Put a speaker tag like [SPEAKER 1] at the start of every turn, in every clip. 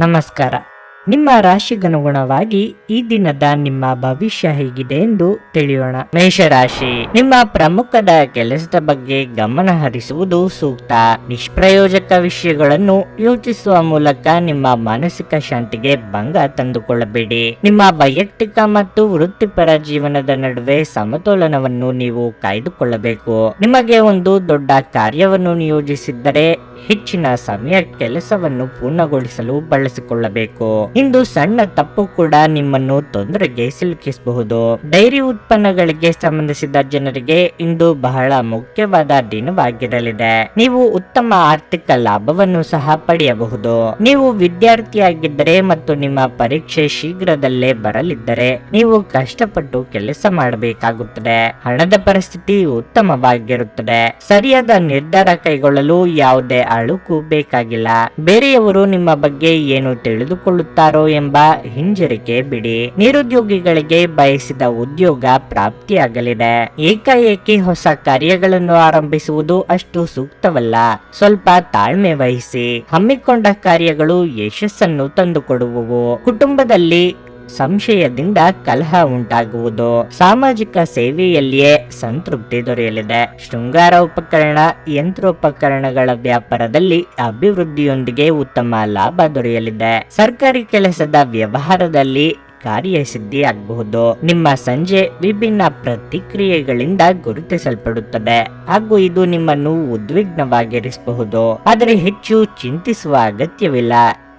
[SPEAKER 1] ನಮಸ್ಕಾರ. ನಿಮ್ಮ ರಾಶಿಗನುಗುಣವಾಗಿ ಈ ದಿನದ ನಿಮ್ಮ ಭವಿಷ್ಯ ಹೇಗಿದೆ ಎಂದು ತಿಳಿಯೋಣ. ಮೇಷರಾಶಿ, ನಿಮ್ಮ ಪ್ರಮುಖದ ಕೆಲಸದ ಬಗ್ಗೆ ಗಮನ ಹರಿಸುವುದು ಸೂಕ್ತ. ನಿಷ್ಪ್ರಯೋಜಕ ವಿಷಯಗಳನ್ನು ಯೋಚಿಸುವ ಮೂಲಕ ನಿಮ್ಮ ಮಾನಸಿಕ ಶಾಂತಿಗೆ ಭಂಗ ತಂದುಕೊಳ್ಳಬೇಡಿ. ನಿಮ್ಮ ವೈಯಕ್ತಿಕ ಮತ್ತು ವೃತ್ತಿಪರ ಜೀವನದ ನಡುವೆ ಸಮತೋಲನವನ್ನು ನೀವು ಕಾಯ್ದುಕೊಳ್ಳಬೇಕು. ನಿಮಗೆ ಒಂದು ದೊಡ್ಡ ಕಾರ್ಯವನ್ನು ನಿಯೋಜಿಸಿದ್ದರೆ ಹೆಚ್ಚಿನ ಸಮಯ ಕೆಲಸವನ್ನು ಪೂರ್ಣಗೊಳಿಸಲು ಬಳಸಿಕೊಳ್ಳಬೇಕು. ಇಂದು ಸಣ್ಣ ತಪ್ಪು ಕೂಡ ನಿಮ್ಮನ್ನು ತೊಂದರೆಗೆ ಸಿಲುಕಿಸಬಹುದು. ಡೈರಿ ಉತ್ಪನ್ನಗಳಿಗೆ ಸಂಬಂಧಿಸಿದ ಜನರಿಗೆ ಇಂದು ಬಹಳ ಮುಖ್ಯವಾದ ದಿನವಾಗಿರಲಿದೆ. ನೀವು ಉತ್ತಮ ಆರ್ಥಿಕ ಲಾಭವನ್ನು ಸಹ ಪಡೆಯಬಹುದು. ನೀವು ವಿದ್ಯಾರ್ಥಿಯಾಗಿದ್ದರೆ ಮತ್ತು ನಿಮ್ಮ ಪರೀಕ್ಷೆ ಶೀಘ್ರದಲ್ಲೇ ಬರಲಿದ್ದರೆ ನೀವು ಕಷ್ಟಪಟ್ಟು ಕೆಲಸ ಮಾಡಬೇಕಾಗುತ್ತದೆ. ಹಣದ ಪರಿಸ್ಥಿತಿ ಉತ್ತಮವಾಗಿರುತ್ತದೆ. ಸರಿಯಾದ ನಿರ್ಧಾರ ಕೈಗೊಳ್ಳಲು ಯಾವುದೇ ಅಳುಕು ಬೇಕಾಗಿಲ್ಲ. ಬೇರೆಯವರು ನಿಮ್ಮ ಬಗ್ಗೆ ಏನು ತಿಳಿದುಕೊಳ್ಳುತ್ತಾರೋ ಎಂಬ ಹಿಂಜರಿಕೆ ಬಿಡಿ. ನಿರುದ್ಯೋಗಿಗಳಿಗೆ ಬಯಸಿದ ಉದ್ಯೋಗ ಪ್ರಾಪ್ತಿಯಾಗಲಿದೆ. ಏಕಾಏಕಿ ಹೊಸ ಕಾರ್ಯಗಳನ್ನು ಆರಂಭಿಸುವುದು ಅಷ್ಟು ಸೂಕ್ತವಲ್ಲ. ಸ್ವಲ್ಪ ತಾಳ್ಮೆ ವಹಿಸಿ. ಹಮ್ಮಿಕೊಂಡ ಕಾರ್ಯಗಳು ಯಶಸ್ಸನ್ನು ತಂದುಕೊಡುವವು. ಕುಟುಂಬದಲ್ಲಿ ಸಂಶಯದಿಂದ ಕಲಹ ಉಂಟಾಗುವುದು. ಸಾಮಾಜಿಕ ಸೇವೆಯಲ್ಲಿಯೇ ಸಂತೃಪ್ತಿ ದೊರೆಯಲಿದೆ. ಶೃಂಗಾರ ಉಪಕರಣ, ಯಂತ್ರೋಪಕರಣಗಳ ವ್ಯಾಪಾರದಲ್ಲಿ ಅಭಿವೃದ್ಧಿಯೊಂದಿಗೆ ಉತ್ತಮ ಲಾಭ ದೊರೆಯಲಿದೆ. ಸರ್ಕಾರಿ ಕೆಲಸದ ವ್ಯವಹಾರದಲ್ಲಿ ಕಾರ್ಯಸಿದ್ಧಿ ಆಗಬಹುದು. ನಿಮ್ಮ ಸಂಜೆ ವಿಭಿನ್ನ ಪ್ರತಿಕ್ರಿಯೆಗಳಿಂದ ಗುರುತಿಸಲ್ಪಡುತ್ತದೆ ಹಾಗೂ ಇದು ನಿಮ್ಮನ್ನು ಉದ್ವಿಗ್ನವಾಗಿರಿಸಬಹುದು. ಆದರೆ ಹೆಚ್ಚು ಚಿಂತಿಸುವ ಅಗತ್ಯವಿಲ್ಲ.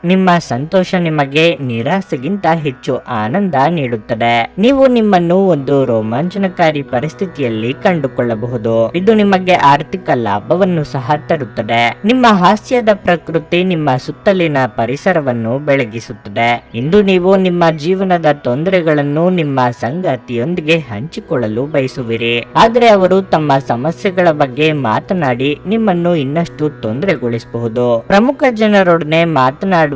[SPEAKER 1] ನಿಮ್ಮ ಸಂತೋಷ ನಿಮಗೆ ನಿರಾಸೆಗಿಂತ ಹೆಚ್ಚು ಆನಂದ ನೀಡುತ್ತದೆ. ನೀವು ನಿಮ್ಮನ್ನು ಒಂದು ರೋಮಾಂಚನಕಾರಿ ಪರಿಸ್ಥಿತಿಯಲ್ಲಿ ಕಂಡುಕೊಳ್ಳಬಹುದು. ಇದು ನಿಮಗೆ ಆರ್ಥಿಕ ಲಾಭವನ್ನು ಸಹ ತರುತ್ತದೆ. ನಿಮ್ಮ ಹಾಸ್ಯದ ಪ್ರಕೃತಿ ನಿಮ್ಮ ಸುತ್ತಲಿನ ಪರಿಸರವನ್ನು ಬೆಳಗಿಸುತ್ತದೆ. ಇಂದು ನೀವು ನಿಮ್ಮ ಜೀವನದ ತೊಂದರೆಗಳನ್ನು ನಿಮ್ಮ ಸಂಗಾತಿಯೊಂದಿಗೆ ಹಂಚಿಕೊಳ್ಳಲು ಬಯಸುವಿರಿ. ಆದರೆ ಅವರು ತಮ್ಮ ಸಮಸ್ಯೆಗಳ ಬಗ್ಗೆ ಮಾತನಾಡಿ ನಿಮ್ಮನ್ನು ಇನ್ನಷ್ಟು ತೊಂದರೆಗೊಳಿಸಬಹುದು. ಪ್ರಮುಖ ಜನರೊಡನೆ ಮಾತನಾಡುವಾಗ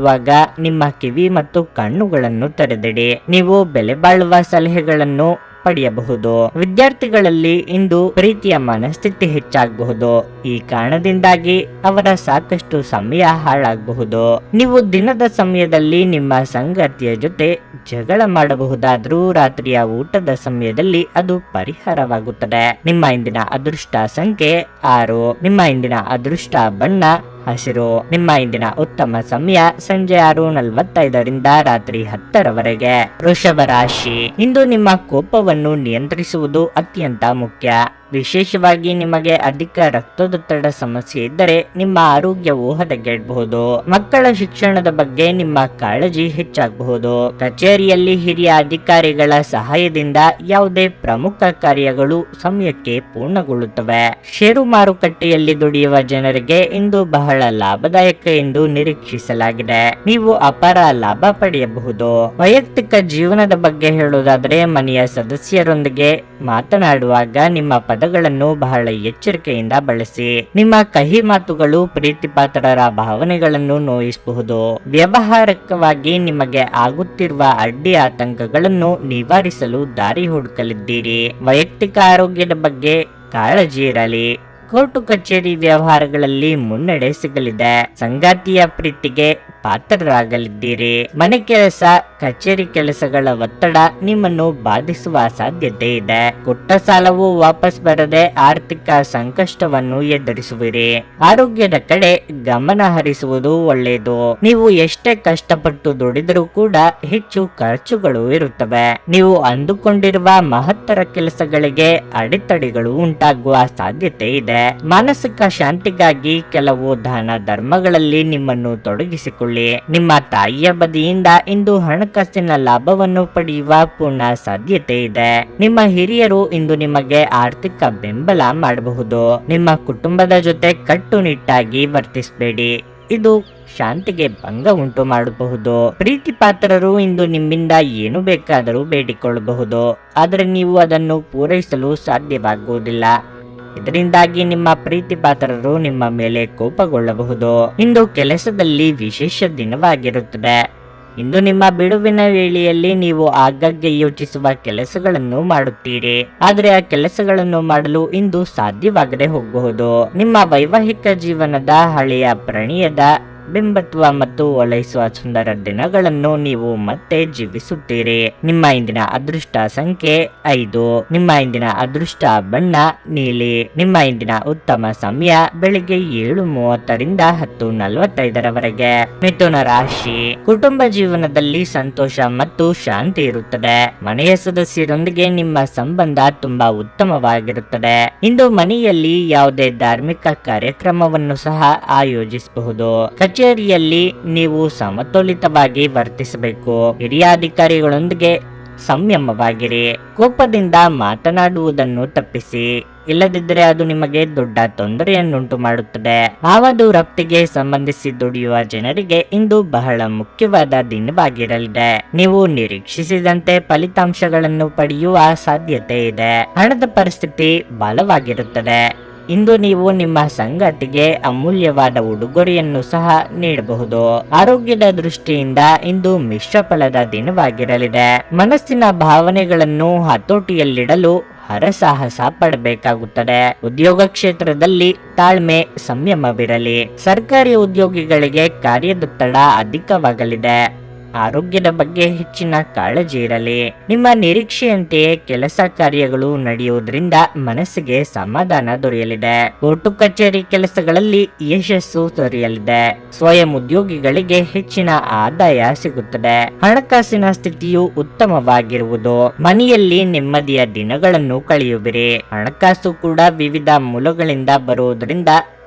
[SPEAKER 1] ನಿಮ್ಮ ಕಿವಿ ಮತ್ತು ಕಣ್ಣುಗಳನ್ನು ತೆರೆದಿಡಿ. ನೀವು ಬೆಲೆ ಬಾಳುವ ಸಲಹೆಗಳನ್ನು ಪಡೆಯಬಹುದು. ವಿದ್ಯಾರ್ಥಿಗಳಲ್ಲಿ ಇಂದು ಪ್ರೀತಿಯ ಮನಸ್ಥಿತಿ ಹೆಚ್ಚಾಗಬಹುದು. ಈ ಕಾರಣದಿಂದಾಗಿ ಅವರ ಸಾಕಷ್ಟು ಸಮಯ ಹಾಳಾಗಬಹುದು. ನೀವು ದಿನದ ಸಮಯದಲ್ಲಿ ನಿಮ್ಮ ಸಂಗಾತಿಯ ಜೊತೆ ಜಗಳ ಮಾಡಬಹುದಾದ್ರೂ ರಾತ್ರಿಯ ಊಟದ ಸಮಯದಲ್ಲಿ ಅದು ಪರಿಹಾರವಾಗುತ್ತದೆ. ನಿಮ್ಮ ಇಂದಿನ ಅದೃಷ್ಟ ಸಂಖ್ಯೆ 6. ನಿಮ್ಮ ಇಂದಿನ ಅದೃಷ್ಟ ಬಣ್ಣ ಹಸಿರು. ನಿಮ್ಮ ಇಂದಿನ ಉತ್ತಮ ಸಮಯ ಸಂಜೆ 6:45ರಿಂದ ರಾತ್ರಿ 10ರವರೆಗೆ. ವೃಷಭ ರಾಶಿ, ಇಂದು ನಿಮ್ಮ ಕೋಪವನ್ನು ನಿಯಂತ್ರಿಸುವುದು ಅತ್ಯಂತ ಮುಖ್ಯ. ವಿಶೇಷವಾಗಿ ನಿಮಗೆ ಅಧಿಕ ರಕ್ತದೊತ್ತಡ ಸಮಸ್ಯೆ ಇದ್ದರೆ ನಿಮ್ಮ ಆರೋಗ್ಯವು ಹದಗೆಡಬಹುದು. ಮಕ್ಕಳ ಶಿಕ್ಷಣದ ಬಗ್ಗೆ ನಿಮ್ಮ ಕಾಳಜಿ ಹೆಚ್ಚಾಗಬಹುದು. ಕಚೇರಿಯಲ್ಲಿ ಹಿರಿಯ ಅಧಿಕಾರಿಗಳ ಸಹಾಯದಿಂದ ಯಾವುದೇ ಪ್ರಮುಖ ಕಾರ್ಯಗಳು ಸಮಯಕ್ಕೆ ಪೂರ್ಣಗೊಳ್ಳುತ್ತವೆ. ಷೇರು ಮಾರುಕಟ್ಟೆಯಲ್ಲಿ ದುಡಿಯುವ ಜನರಿಗೆ ಇಂದು ಬಹಳ ಲಾಭದಾಯಕ ಎಂದು ನಿರೀಕ್ಷಿಸಲಾಗಿದೆ. ನೀವು ಅಪಾರ ಲಾಭ ಪಡೆಯಬಹುದು. ವೈಯಕ್ತಿಕ ಜೀವನದ ಬಗ್ಗೆ ಹೇಳುವುದಾದರೆ ಮನೆಯ ಸದಸ್ಯರೊಂದಿಗೆ ಮಾತನಾಡುವಾಗ ನಿಮ್ಮ ಪದಗಳನ್ನು ಬಹಳ ಎಚ್ಚರಿಕೆಯಿಂದ ಬಳಸಿ. ನಿಮ್ಮ ಕಹಿ ಮಾತುಗಳು ಪ್ರೀತಿಪಾತ್ರರ ಭಾವನೆಗಳನ್ನು ನೋಯಿಸಬಹುದು. ವ್ಯಾವಹಾರಿಕವಾಗಿ ನಿಮಗೆ ಆಗುತ್ತಿರುವ ಅಡ್ಡಿ ಆತಂಕಗಳನ್ನು ನಿವಾರಿಸಲು ದಾರಿ ಹುಡುಕಲಿದ್ದೀರಿ. ವೈಯಕ್ತಿಕ ಆರೋಗ್ಯದ ಬಗ್ಗೆ ಕಾಳಜಿ ಇರಲಿ. ಕೋರ್ಟು ಕಚೇರಿ ವ್ಯವಹಾರಗಳಲ್ಲಿ ಮುನ್ನಡೆ ಸಿಗಲಿದೆ. ಸಂಗಾತಿಯ ಪ್ರೀತಿಗೆ ಪಾತ್ರರಾಗಲಿದ್ದೀರಿ. ಮನೆ ಕೆಲಸ, ಕಚೇರಿ ಕೆಲಸಗಳ ಒತ್ತಡ ನಿಮ್ಮನ್ನು ಬಾಧಿಸುವ ಸಾಧ್ಯತೆ ಇದೆ. ಕೊಟ್ಟ ಸಾಲವು ವಾಪಸ್ ಬರದೆ ಆರ್ಥಿಕ ಸಂಕಷ್ಟವನ್ನು ಎದುರಿಸುವಿರಿ. ಆರೋಗ್ಯದ ಕಡೆ ಗಮನ ಹರಿಸುವುದು ಒಳ್ಳೆಯದು. ನೀವು ಎಷ್ಟೇ ಕಷ್ಟಪಟ್ಟು ದುಡಿದರೂ ಕೂಡ ಹೆಚ್ಚು ಖರ್ಚುಗಳು ಇರುತ್ತವೆ. ನೀವು ಅಂದುಕೊಂಡಿರುವ ಮಹತ್ತರ ಕೆಲಸಗಳಿಗೆ ಅಡೆತಡೆಗಳು ಉಂಟಾಗುವ ಸಾಧ್ಯತೆ ಇದೆ. ಮಾನಸಿಕ ಶಾಂತಿಗಾಗಿ ಕೆಲವು ದಾನ ಧರ್ಮಗಳಲ್ಲಿ ನಿಮ್ಮನ್ನು ತೊಡಗಿಸಿಕೊಳ್ಳಿ. ನಿಮ್ಮ ತಾಯಿಯ ಬದಿಯಿಂದ ಇಂದು ಹಣಕಾಸಿನ ಲಾಭವನ್ನು ಪಡೆಯುವ ಪೂರ್ಣ ಸಾಧ್ಯತೆ ಇದೆ. ನಿಮ್ಮ ಹಿರಿಯರು ಇಂದು ನಿಮಗೆ ಆರ್ಥಿಕ ಬೆಂಬಲ ಮಾಡಬಹುದು. ನಿಮ್ಮ ಕುಟುಂಬದ ಜೊತೆ ಕಟ್ಟುನಿಟ್ಟಾಗಿ ವರ್ತಿಸಬೇಡಿ. ಇದು ಶಾಂತಿಗೆ ಭಂಗ ಉಂಟು ಮಾಡಬಹುದು. ಪ್ರೀತಿ ಪಾತ್ರರು ಇಂದು ನಿಮ್ಮಿಂದ ಏನು ಬೇಕಾದರೂ ಬೇಡಿಕೊಳ್ಳಬಹುದು. ಆದರೆ ನೀವು ಅದನ್ನು ಪೂರೈಸಲು ಸಾಧ್ಯವಾಗುವುದಿಲ್ಲ. ಇದರಿಂದಾಗಿ ನಿಮ್ಮ ಪ್ರೀತಿ ಪಾತ್ರರು ನಿಮ್ಮ ಮೇಲೆ ಕೋಪಗೊಳ್ಳಬಹುದು. ಇಂದು ಕೆಲಸದಲ್ಲಿ ವಿಶೇಷ ದಿನವಾಗಿರುತ್ತದೆ. ಇಂದು ನಿಮ್ಮ ಬಿಡುವಿನ ವೇಳೆಯಲ್ಲಿ ನೀವು ಆಗಾಗ್ಗೆ ಯೋಚಿಸುವ ಕೆಲಸಗಳನ್ನು ಮಾಡುತ್ತೀರಿ. ಆದರೆ ಆ ಕೆಲಸಗಳನ್ನು ಮಾಡಲು ಇಂದು ಸಾಧ್ಯವಾಗದೆ ಹೋಗಬಹುದು. ನಿಮ್ಮ ವೈವಾಹಿಕ ಜೀವನದ ಹಳೆಯ ಪ್ರಣಯದ ಬಿಂಬತ್ವ ಮತ್ತು ಓಲೈಸುವ ಸುಂದರ ದಿನಗಳನ್ನು ನೀವು ಮತ್ತೆ ಜೀವಿಸುತ್ತೀರಿ. ನಿಮ್ಮ ಇಂದಿನ ಅದೃಷ್ಟ ಸಂಖ್ಯೆ 5. ನಿಮ್ಮ ಇಂದಿನ ಅದೃಷ್ಟ ಬಣ್ಣ ನೀಲಿ. ನಿಮ್ಮ ಇಂದಿನ ಉತ್ತಮ ಸಮಯ ಬೆಳಿಗ್ಗೆ 7:30ರಿಂದ 10:45ರವರೆಗೆ. ಮಿಥುನ ರಾಶಿ. ಕುಟುಂಬ ಜೀವನದಲ್ಲಿ ಸಂತೋಷ ಮತ್ತು ಶಾಂತಿ ಇರುತ್ತದೆ. ಮನೆಯ ಸದಸ್ಯರೊಂದಿಗೆ ನಿಮ್ಮ ಸಂಬಂಧ ತುಂಬಾ ಉತ್ತಮವಾಗಿರುತ್ತದೆ. ಇಂದು ಮನೆಯಲ್ಲಿ ಯಾವುದೇ ಧಾರ್ಮಿಕ ಕಾರ್ಯಕ್ರಮವನ್ನು ಸಹ ಆಯೋಜಿಸಬಹುದು. ಕಚೇರಿಯಲ್ಲಿ ನೀವು ಸಮತೋಲಿತವಾಗಿ ವರ್ತಿಸಬೇಕು. ಹಿರಿಯ ಅಧಿಕಾರಿಗಳೊಂದಿಗೆ ಸಂಯಮವಾಗಿರಿ. ಕೋಪದಿಂದ ಮಾತನಾಡುವುದನ್ನು ತಪ್ಪಿಸಿ, ಇಲ್ಲದಿದ್ದರೆ ಅದು ನಿಮಗೆ ದೊಡ್ಡ ತೊಂದರೆಯನ್ನುಂಟು ಮಾಡುತ್ತದೆ. ಆಮದು ರಫ್ತಿಗೆ ಸಂಬಂಧಿಸಿ ದುಡಿಯುವ ಜನರಿಗೆ ಇಂದು ಬಹಳ ಮುಖ್ಯವಾದ ದಿನವಾಗಿರಲಿದೆ. ನೀವು ನಿರೀಕ್ಷಿಸಿದಂತೆ ಫಲಿತಾಂಶಗಳನ್ನು ಪಡೆಯುವ ಸಾಧ್ಯತೆ ಇದೆ. ಹಣದ ಪರಿಸ್ಥಿತಿ ಬಲವಾಗಿರುತ್ತದೆ. ಇಂದು ನೀವು ನಿಮ್ಮ ಸಂಗಾತಿಗೆ ಅಮೂಲ್ಯವಾದ ಉಡುಗೊರೆಯನ್ನು ಸಹ ನೀಡಬಹುದು. ಆರೋಗ್ಯದ ದೃಷ್ಟಿಯಿಂದ ಇಂದು ಮಿಶ್ರ ಫಲದ ದಿನವಾಗಿರಲಿದೆ. ಮನಸ್ಸಿನ ಭಾವನೆಗಳನ್ನು ಹತೋಟಿಯಲ್ಲಿಡಲು ಹರಸಾಹಸ ಪಡಬೇಕಾಗುತ್ತದೆ. ಉದ್ಯೋಗ ಕ್ಷೇತ್ರದಲ್ಲಿ ತಾಳ್ಮೆ ಸಂಯಮವಿರಲಿ. ಸರ್ಕಾರಿ ಉದ್ಯೋಗಿಗಳಿಗೆ ಕಾರ್ಯದೊತ್ತಡ ಅಧಿಕವಾಗಲಿದೆ. ಆರೋಗ್ಯದ ಬಗ್ಗೆ ಹೆಚ್ಚಿನ ಕಾಳಜಿ ಇರಲಿ. ನಿಮ್ಮ ನಿರೀಕ್ಷೆಯಂತೆಯೇ ಕೆಲಸ ಕಾರ್ಯಗಳು ನಡೆಯುವುದರಿಂದ ಮನಸ್ಸಿಗೆ ಸಮಾಧಾನ ದೊರೆಯಲಿದೆ. ಕೋರ್ಟು ಕಚೇರಿ ಕೆಲಸಗಳಲ್ಲಿ ಯಶಸ್ಸು ದೊರೆಯಲಿದೆ. ಸ್ವಯಂ ಉದ್ಯೋಗಿಗಳಿಗೆ ಹೆಚ್ಚಿನ ಆದಾಯ ಸಿಗುತ್ತದೆ. ಹಣಕಾಸಿನ ಸ್ಥಿತಿಯು ಉತ್ತಮವಾಗಿರುವುದು. ಮನೆಯಲ್ಲಿ ನೆಮ್ಮದಿಯ ದಿನಗಳನ್ನು ಕಳೆಯುವಿರಿ. ಹಣಕಾಸು ಕೂಡ ವಿವಿಧ ಮೂಲಗಳಿಂದ ಬರುವುದರಿಂದ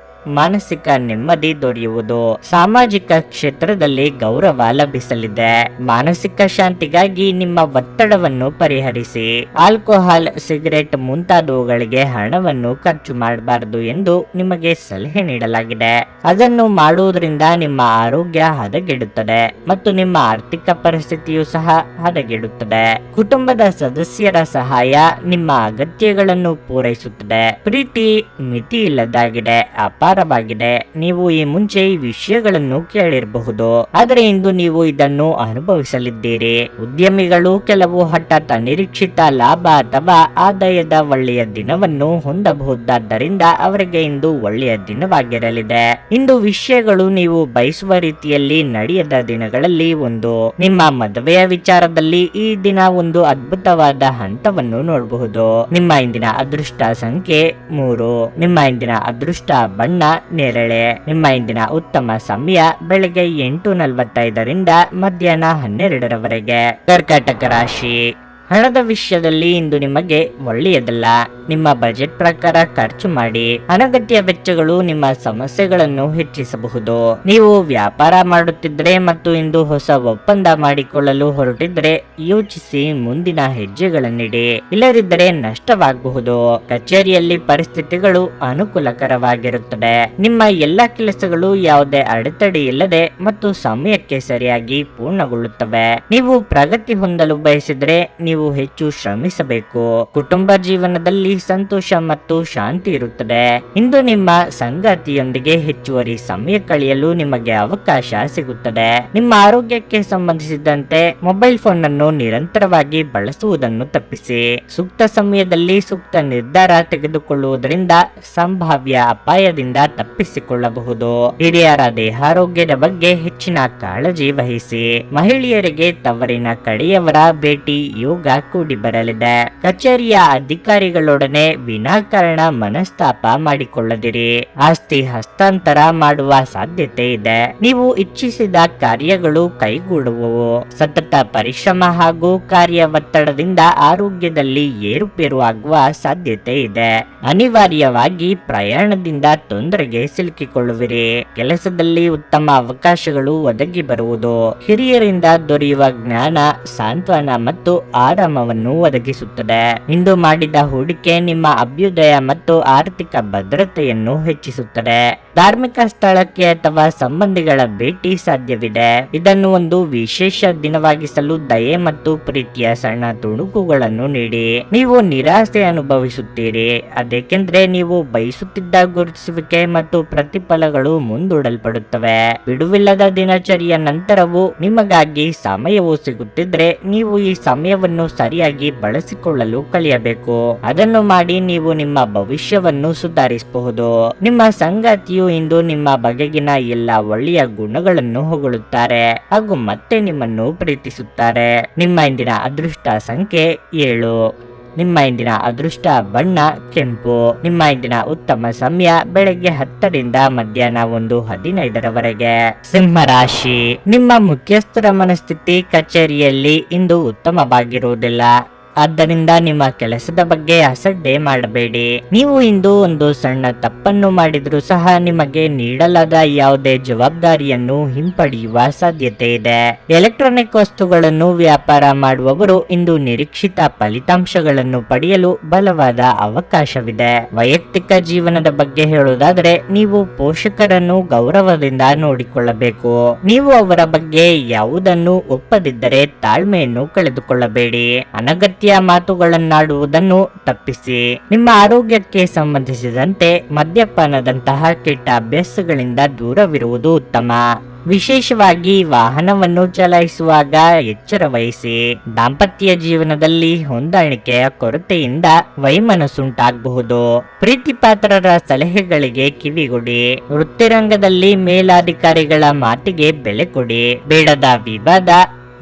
[SPEAKER 1] ಮಾನಸಿಕ ನೆಮ್ಮದಿ ದೊರೆಯುವುದು. ಸಾಮಾಜಿಕ ಕ್ಷೇತ್ರದಲ್ಲಿ ಗೌರವ ಲಭಿಸಲಿದೆ. ಮಾನಸಿಕ ಶಾಂತಿಗಾಗಿ ನಿಮ್ಮ ಒತ್ತಡವನ್ನು ಪರಿಹರಿಸಿ. ಆಲ್ಕೋಹಾಲ್, ಸಿಗರೆಟ್ ಮುಂತಾದವುಗಳಿಗೆ ಹಣವನ್ನು ಖರ್ಚು ಮಾಡಬಾರದು ಎಂದು ನಿಮಗೆ ಸಲಹೆ ನೀಡಲಾಗಿದೆ. ಅದನ್ನು ಮಾಡುವುದರಿಂದ ನಿಮ್ಮ ಆರೋಗ್ಯ ಹದಗೆಡುತ್ತದೆ ಮತ್ತು ನಿಮ್ಮ ಆರ್ಥಿಕ ಪರಿಸ್ಥಿತಿಯು ಸಹ ಹದಗೆಡುತ್ತದೆ. ಕುಟುಂಬದ ಸದಸ್ಯರ ಸಹಾಯ ನಿಮ್ಮ ಅಗತ್ಯಗಳನ್ನು ಪೂರೈಸುತ್ತದೆ. ಪ್ರೀತಿ ಮಿತಿ ಇಲ್ಲದಾಗಿದೆ, ಅಪಾರವಾಗಿದೆ. ನೀವು ಈ ಮುಂಚೆ ಈ ವಿಷಯಗಳನ್ನು ಕೇಳಿರಬಹುದು, ಆದರೆ ಇಂದು ನೀವು ಇದನ್ನು ಅನುಭವಿಸಲಿದ್ದೀರಿ. ಉದ್ಯಮಿಗಳು ಕೆಲವು ಹಠಾತ್ ಅನಿರೀಕ್ಷಿತ ಲಾಭ ಅಥವಾ ಆದಾಯದ ಒಳ್ಳೆಯ ದಿನವನ್ನು ಹೊಂದಬಹುದಾದ್ದರಿಂದ ಅವರಿಗೆ ಇಂದು ಒಳ್ಳೆಯ ದಿನವಾಗಿರಲಿದೆ. ಇಂದು ವಿಷಯಗಳು ನೀವು ಬಯಸುವ ರೀತಿಯಲ್ಲಿ ನಡೆಯದ ದಿನಗಳಲ್ಲಿ ಒಂದು. ನಿಮ್ಮ ಮದುವೆಯ ವಿಚಾರದಲ್ಲಿ ಈ ದಿನ ಒಂದು ಅದ್ಭುತವಾದ ಹಂತವನ್ನು ನೋಡಬಹುದು. ನಿಮ್ಮ ಇಂದಿನ ಅದೃಷ್ಟ ಸಂಖ್ಯೆ 3. ನಿಮ್ಮ ಇಂದಿನ ಅದೃಷ್ಟ ಬಣ್ಣ ನೇರಳೆ. ನಿಮ್ಮ ಇಂದಿನ ಉತ್ತಮ ಸಮಯ ಬೆಳಗ್ಗೆ 8:45ರಿಂದ ಮಧ್ಯಾಹ್ನ 12ರವರೆಗೆ. ಕರ್ಕಾಟಕ ರಾಶಿ. ಹಣದ ವಿಷಯದಲ್ಲಿ ಇಂದು ನಿಮಗೆ ಒಳ್ಳೆಯದಲ್ಲ. ನಿಮ್ಮ ಬಜೆಟ್ ಪ್ರಕಾರ ಖರ್ಚು ಮಾಡಿ. ಅನಗತ್ಯ ವೆಚ್ಚಗಳು ನಿಮ್ಮ ಸಮಸ್ಯೆಗಳನ್ನು ಹೆಚ್ಚಿಸಬಹುದು. ನೀವು ವ್ಯಾಪಾರ ಮಾಡುತ್ತಿದ್ದರೆ ಮತ್ತು ಇಂದು ಹೊಸ ಒಪ್ಪಂದ ಮಾಡಿಕೊಳ್ಳಲು ಹೊರಟಿದ್ರೆ ಯೋಚಿಸಿ ಮುಂದಿನ ಹೆಜ್ಜೆಗಳನ್ನಿಡಿ, ಇಲ್ಲದಿದ್ದರೆ ನಷ್ಟವಾಗಬಹುದು. ಕಚೇರಿಯಲ್ಲಿ ಪರಿಸ್ಥಿತಿಗಳು ಅನುಕೂಲಕರವಾಗಿರುತ್ತದೆ. ನಿಮ್ಮ ಎಲ್ಲ ಕೆಲಸಗಳು ಯಾವುದೇ ಅಡೆತಡೆ ಇಲ್ಲದೆ ಮತ್ತು ಸಮಯಕ್ಕೆ ಸರಿಯಾಗಿ ಪೂರ್ಣಗೊಳ್ಳುತ್ತವೆ. ನೀವು ಪ್ರಗತಿ ಹೊಂದಲು ಬಯಸಿದ್ರೆ ನೀವು ಹೆಚ್ಚು ಶ್ರಮಿಸಬೇಕು. ಕುಟುಂಬ ಜೀವನದಲ್ಲಿ ಸಂತೋಷ ಮತ್ತು ಶಾಂತಿ ಇರುತ್ತದೆ. ಇಂದು ನಿಮ್ಮ ಸಂಗಾತಿಯೊಂದಿಗೆ ಹೆಚ್ಚುವರಿ ಸಮಯ ಕಳೆಯಲು ನಿಮಗೆ ಅವಕಾಶ ಸಿಗುತ್ತದೆ. ನಿಮ್ಮ ಆರೋಗ್ಯಕ್ಕೆ ಸಂಬಂಧಿಸಿದಂತೆ ಮೊಬೈಲ್ ಫೋನ್ ಅನ್ನು ನಿರಂತರವಾಗಿ ಬಳಸುವುದನ್ನು ತಪ್ಪಿಸಿ. ಸೂಕ್ತ ಸಮಯದಲ್ಲಿ ಸೂಕ್ತ ನಿರ್ಧಾರ ತೆಗೆದುಕೊಳ್ಳುವುದರಿಂದ ಸಂಭಾವ್ಯ ಅಪಾಯದಿಂದ ತಪ್ಪಿಸಿಕೊಳ್ಳಬಹುದು. ಹಿರಿಯರ ದೇಹಾರೋಗ್ಯದ ಬಗ್ಗೆ ಹೆಚ್ಚಿನ ಕಾಳಜಿ ವಹಿಸಿ. ಮಹಿಳೆಯರಿಗೆ ತವರಿನ ಕಡೆಯವರ ಭೇಟಿ ಯೋಗ ಕೂಡಿ ಬರಲಿದೆ. ಕಚೇರಿಯ ಅಧಿಕಾರಿಗಳೊಡನೆ ವಿನಾಕಾರಣ ಮನಸ್ತಾಪ ಮಾಡಿಕೊಳ್ಳದಿರಿ. ಆಸ್ತಿ ಹಸ್ತಾಂತರ ಮಾಡುವ ಸಾಧ್ಯತೆ ಇದೆ. ನೀವು ಇಚ್ಛಿಸಿದ ಕಾರ್ಯಗಳು ಕೈಗೂಡುವವು. ಸತತ ಪರಿಶ್ರಮ ಹಾಗೂ ಕಾರ್ಯ ಒತ್ತಡದಿಂದ ಆರೋಗ್ಯದಲ್ಲಿ ಏರುಪೇರು ಆಗುವ ಸಾಧ್ಯತೆ ಇದೆ. ಅನಿವಾರ್ಯವಾಗಿ ಪ್ರಯಾಣದಿಂದ ತೊಂದರೆಗೆ ಸಿಲುಕಿಕೊಳ್ಳುವಿರಿ. ಕೆಲಸದಲ್ಲಿ ಉತ್ತಮ ಅವಕಾಶಗಳು ಒದಗಿ ಬರುವುದು. ಹಿರಿಯರಿಂದ ದೊರೆಯುವ ಜ್ಞಾನ, ಸಾಂತ್ವನ ಮತ್ತು ಆರಾಮವನ್ನು ಒದಗಿಸುತ್ತದೆ. ಇಂದು ಮಾಡಿದ ಹೂಡಿಕೆ ನಿಮ್ಮ ಅಭ್ಯುದಯ ಮತ್ತು ಆರ್ಥಿಕ ಭದ್ರತೆಯನ್ನು ಹೆಚ್ಚಿಸುತ್ತದೆ. ಧಾರ್ಮಿಕ ಸ್ಥಳಕ್ಕೆ ಅಥವಾ ಸಂಬಂಧಿಗಳ ಭೇಟಿ ಸಾಧ್ಯವಿದೆ. ಇದನ್ನು ಒಂದು ವಿಶೇಷ ದಿನವಾಗಿಸಲು ದಯೆ ಮತ್ತು ಪ್ರೀತಿಯ ಸಣ್ಣ ತುಣುಕುಗಳನ್ನು ನೀಡಿ. ನೀವು ನಿರಾಸೆ ಅನುಭವಿಸುತ್ತೀರಿ, ಅದೇಕೆಂದ್ರೆ ನೀವು ಬಯಸುತ್ತಿದ್ದ ಗುರುತಿಸುವಿಕೆ ಮತ್ತು ಪ್ರತಿಫಲಗಳು ಮುಂದೂಡಲ್ಪಡುತ್ತವೆ. ಬಿಡುವಿಲ್ಲದ ದಿನಚರಿಯ ನಂತರವೂ ನಿಮಗಾಗಿ ಸಮಯವು ಸಿಗುತ್ತಿದ್ರೆ ನೀವು ಈ ಸಮಯವನ್ನು ಸಮಯವನ್ನು ಸರಿಯಾಗಿ ಬಳಸಿಕೊಳ್ಳಲು ಕಲಿಯಬೇಕು. ಅದನ್ನು ಮಾಡಿ ನೀವು ನಿಮ್ಮ ಭವಿಷ್ಯವನ್ನು ಸುಧಾರಿಸಬಹುದು. ನಿಮ್ಮ ಸಂಗಾತಿಯು ಇಂದು ನಿಮ್ಮ ಬಗೆಗಿನ ಎಲ್ಲ ಒಳ್ಳೆಯ ಗುಣಗಳನ್ನು ಹೊಗಳುತ್ತಾರೆ ಹಾಗೂ ಮತ್ತೆ ನಿಮ್ಮನ್ನು ಪ್ರೀತಿಸುತ್ತಾರೆ. ನಿಮ್ಮ ಇಂದಿನ ಅದೃಷ್ಟ ಸಂಖ್ಯೆ 7. ನಿಮ್ಮ ಇಂದಿನ ಅದೃಷ್ಟ ಬಣ್ಣ ಕೆಂಪು. ನಿಮ್ಮ ಇಂದಿನ ಉತ್ತಮ ಸಮಯ ಬೆಳಗ್ಗೆ 10 ರಿಂದ ಮಧ್ಯಾಹ್ನ 1:15 ಸಿಂಹ ರಾಶಿ. ನಿಮ್ಮ ಮುಖ್ಯಸ್ಥರ ಮನಸ್ಥಿತಿ ಕಚೇರಿಯಲ್ಲಿ ಇಂದು ಉತ್ತಮವಾಗಿರುವುದಿಲ್ಲ. ಆದ್ದರಿಂದ ನಿಮ್ಮ ಕೆಲಸದ ಬಗ್ಗೆ ಅಸಡ್ಡೆ ಮಾಡಬೇಡಿ. ನೀವು ಇಂದು ಒಂದು ಸಣ್ಣ ತಪ್ಪನ್ನು ಮಾಡಿದ್ರೂ ಸಹ ನಿಮಗೆ ನೀಡಲಾದ ಯಾವುದೇ ಜವಾಬ್ದಾರಿಯನ್ನು ಹಿಂಪಡೆಯುವ ಸಾಧ್ಯತೆ ಇದೆ. ಎಲೆಕ್ಟ್ರಾನಿಕ್ ವಸ್ತುಗಳನ್ನು ವ್ಯಾಪಾರ ಮಾಡುವವರು ಇಂದು ನಿರೀಕ್ಷಿತ ಫಲಿತಾಂಶಗಳನ್ನು ಪಡೆಯಲು ಬಲವಾದ ಅವಕಾಶವಿದೆ. ವೈಯಕ್ತಿಕ ಜೀವನದ ಬಗ್ಗೆ ಹೇಳುವುದಾದರೆ ನೀವು ಪೋಷಕರನ್ನು ಗೌರವದಿಂದ ನೋಡಿಕೊಳ್ಳಬೇಕು. ನೀವು ಅವರ ಬಗ್ಗೆ ಯಾವುದನ್ನು ಒಪ್ಪದಿದ್ದರೆ ತಾಳ್ಮೆಯನ್ನು ಕಳೆದುಕೊಳ್ಳಬೇಡಿ. ಅನಗತ್ಯ ಮಾತುಗಳನ್ನಾಡುವುದನ್ನು ತಪ್ಪಿಸಿ. ನಿಮ್ಮ ಆರೋಗ್ಯಕ್ಕೆ ಸಂಬಂಧಿಸಿದಂತೆ ಮದ್ಯಪಾನದಂತಹ ಕೆಟ್ಟ ಅಭ್ಯಾಸಗಳಿಂದ ದೂರವಿರುವುದು ಉತ್ತಮ. ವಿಶೇಷವಾಗಿ ವಾಹನವನ್ನು ಚಲಾಯಿಸುವಾಗ ಎಚ್ಚರ ವಹಿಸಿ. ದಾಂಪತ್ಯ ಜೀವನದಲ್ಲಿ ಹೊಂದಾಣಿಕೆಯ ಕೊರತೆಯಿಂದ ವೈಮನಸ್ಸುಂಟಾಗಬಹುದು. ಪ್ರೀತಿಪಾತ್ರರ ಸಲಹೆಗಳಿಗೆ ಕಿವಿಗೊಡಿ. ವೃತ್ತಿರಂಗದಲ್ಲಿ ಮೇಲಾಧಿಕಾರಿಗಳ ಮಾತಿಗೆ ಬೆಲೆ ಕೊಡಿ. ಬೇಡದ ವಿವಾದ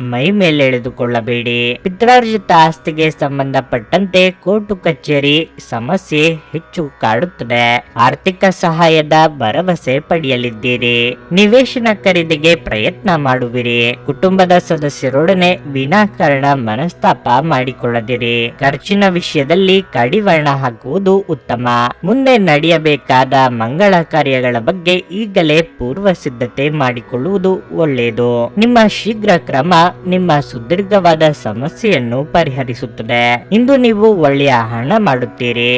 [SPEAKER 1] ಮೈ ಮೇಲೆ ಎಳೆದುಕೊಳ್ಳಬೇಡಿ. ಪಿತ್ರಾರ್ಜಿತ ಆಸ್ತಿಗೆ ಸಂಬಂಧಪಟ್ಟಂತೆ ಕೋರ್ಟು ಕಚೇರಿ ಸಮಸ್ಯೆ ಹೆಚ್ಚು ಕಾಡುತ್ತದೆ. ಆರ್ಥಿಕ ಸಹಾಯದ ಭರವಸೆ ಪಡೆಯಲಿದ್ದೀರಿ. ನಿವೇಶನ ಖರೀದಿಗೆ ಪ್ರಯತ್ನ ಮಾಡುವಿರಿ. ಕುಟುಂಬದ ಸದಸ್ಯರೊಡನೆ ವಿನಾಕಾರಣ ಮನಸ್ತಾಪ ಮಾಡಿಕೊಳ್ಳದಿರಿ. ಖರ್ಚಿನ ವಿಷಯದಲ್ಲಿ ಕಡಿವಾಣ ಹಾಕುವುದು ಉತ್ತಮ. ಮುಂದೆ ನಡೆಯಬೇಕಾದ ಮಂಗಳ ಕಾರ್ಯಗಳ ಬಗ್ಗೆ ಈಗಲೇ ಪೂರ್ವ ಸಿದ್ಧತೆ ಮಾಡಿಕೊಳ್ಳುವುದು ಒಳ್ಳೆಯದು. ನಿಮ್ಮ ಶೀಘ್ರ ಕ್ರಮ ನಿಮ್ಮ ಸುದೀರ್ಘವಾದ ಸಮಸ್ಯೆಯನ್ನು ಪರಿಹರಿಸುತ್ತದೆ. ಇಂದು ನೀವು ಒಳ್ಳೆಯ ಹಣ ಮಾಡುತ್ತೀರಿ,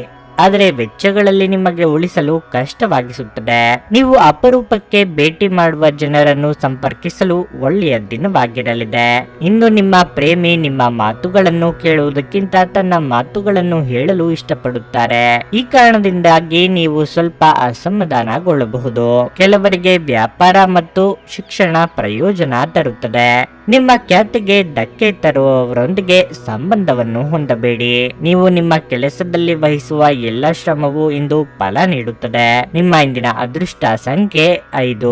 [SPEAKER 1] ಆದರೆ ವೆಚ್ಚಗಳಲ್ಲಿ ನಿಮಗೆ ಉಳಿಸಲು ಕಷ್ಟವಾಗಿಸುತ್ತದೆ. ನೀವು ಅಪರೂಪಕ್ಕೆ ಭೇಟಿ ಮಾಡುವ ಜನರನ್ನು ಸಂಪರ್ಕಿಸಲು ಒಳ್ಳೆಯ ದಿನವಾಗಿರಲಿದೆ. ಇಂದು ನಿಮ್ಮ ಪ್ರೇಮಿ ನಿಮ್ಮ ಮಾತುಗಳನ್ನು ಕೇಳುವುದಕ್ಕಿಂತ ತನ್ನ ಮಾತುಗಳನ್ನು ಹೇಳಲು ಇಷ್ಟಪಡುತ್ತಾರೆ. ಈ ಕಾರಣದಿಂದಾಗಿ ನೀವು ಸ್ವಲ್ಪ ಅಸಮಾಧಾನಗೊಳ್ಳಬಹುದು. ಕೆಲವರಿಗೆ ವ್ಯಾಪಾರ ಮತ್ತು ಶಿಕ್ಷಣ ಪ್ರಯೋಜನ ತರುತ್ತದೆ. ನಿಮ್ಮ ಖ್ಯಾತಿಗೆ ಧಕ್ಕೆ ತರುವವರೊಂದಿಗೆ ಸಂಬಂಧವನ್ನು ಹೊಂದಬೇಡಿ. ನೀವು ನಿಮ್ಮ ಕೆಲಸದಲ್ಲಿ ವಹಿಸುವ ಎಲ್ಲ ಶ್ರಮವು ಇಂದು ಫಲ ನೀಡುತ್ತದೆ. ನಿಮ್ಮ ಇಂದಿನ ಅದೃಷ್ಟ ಸಂಖ್ಯೆ 5.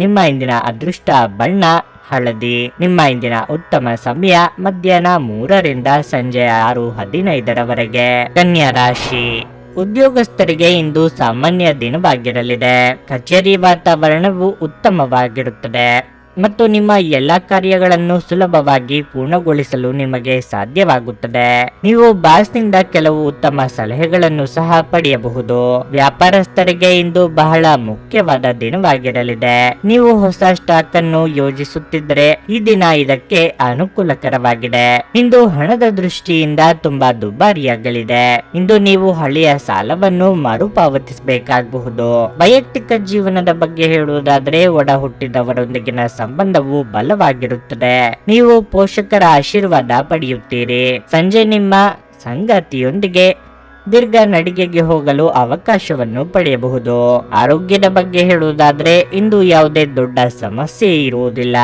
[SPEAKER 1] ನಿಮ್ಮ ಇಂದಿನ ಅದೃಷ್ಟ ಬಣ್ಣ ಹಳದಿ. ನಿಮ್ಮ ಇಂದಿನ ಉತ್ತಮ ಸಮಯ ಮಧ್ಯಾಹ್ನ 3 ರಿಂದ ಸಂಜೆ 6:15 ಕನ್ಯಾ ರಾಶಿ. ಉದ್ಯೋಗಸ್ಥರಿಗೆ ಇಂದು ಸಾಮಾನ್ಯ ದಿನವಾಗಿರಲಿದೆ. ಕಚೇರಿ ವಾತಾವರಣವು ಉತ್ತಮವಾಗಿರುತ್ತದೆ ಮತ್ತು ನಿಮ್ಮ ಎಲ್ಲ ಕಾರ್ಯಗಳನ್ನು ಸುಲಭವಾಗಿ ಪೂರ್ಣಗೊಳಿಸಲು ನಿಮಗೆ ಸಾಧ್ಯವಾಗುತ್ತದೆ. ನೀವು ಬಾಸ್ನಿಂದ ಕೆಲವು ಉತ್ತಮ ಸಲಹೆಗಳನ್ನು ಸಹ ಪಡೆಯಬಹುದು. ವ್ಯಾಪಾರಸ್ಥರಿಗೆ ಇಂದು ಬಹಳ ಮುಖ್ಯವಾದ ದಿನವಾಗಿರಲಿದೆ. ನೀವು ಹೊಸ ಸ್ಟಾಕ್ ಅನ್ನು ಯೋಜಿಸುತ್ತಿದ್ದರೆ ಈ ದಿನ ಇದಕ್ಕೆ ಅನುಕೂಲಕರವಾಗಿದೆ. ಇಂದು ಹಣದ ದೃಷ್ಟಿಯಿಂದ ತುಂಬಾ ದುಬಾರಿಯಾಗಲಿದೆ. ಇಂದು ನೀವು ಹಳೆಯ ಸಾಲವನ್ನು ಮರುಪಾವತಿಸಬೇಕಾಗಬಹುದು. ವೈಯಕ್ತಿಕ ಜೀವನದ ಬಗ್ಗೆ ಹೇಳುವುದಾದರೆ ಒಡ ಹುಟ್ಟಿದವರೊಂದಿಗಿನ ಸಂಬಂಧವು ಬಲವಾಗಿರುತ್ತದೆ. ನೀವು ಪೋಷಕರ ಆಶೀರ್ವಾದ ಪಡೆಯುತ್ತೀರಿ. ಸಂಜೆ ನಿಮ್ಮ ಸಂಗಾತಿಯೊಂದಿಗೆ ದೀರ್ಘ ನಡಿಗೆಗೆ ಹೋಗಲು ಅವಕಾಶವನ್ನು ಪಡೆಯಬಹುದು. ಆರೋಗ್ಯದ ಬಗ್ಗೆ ಹೇಳುವುದಾದ್ರೆ ಇಂದು ಯಾವುದೇ ದೊಡ್ಡ ಸಮಸ್ಯೆ ಇರುವುದಿಲ್ಲ.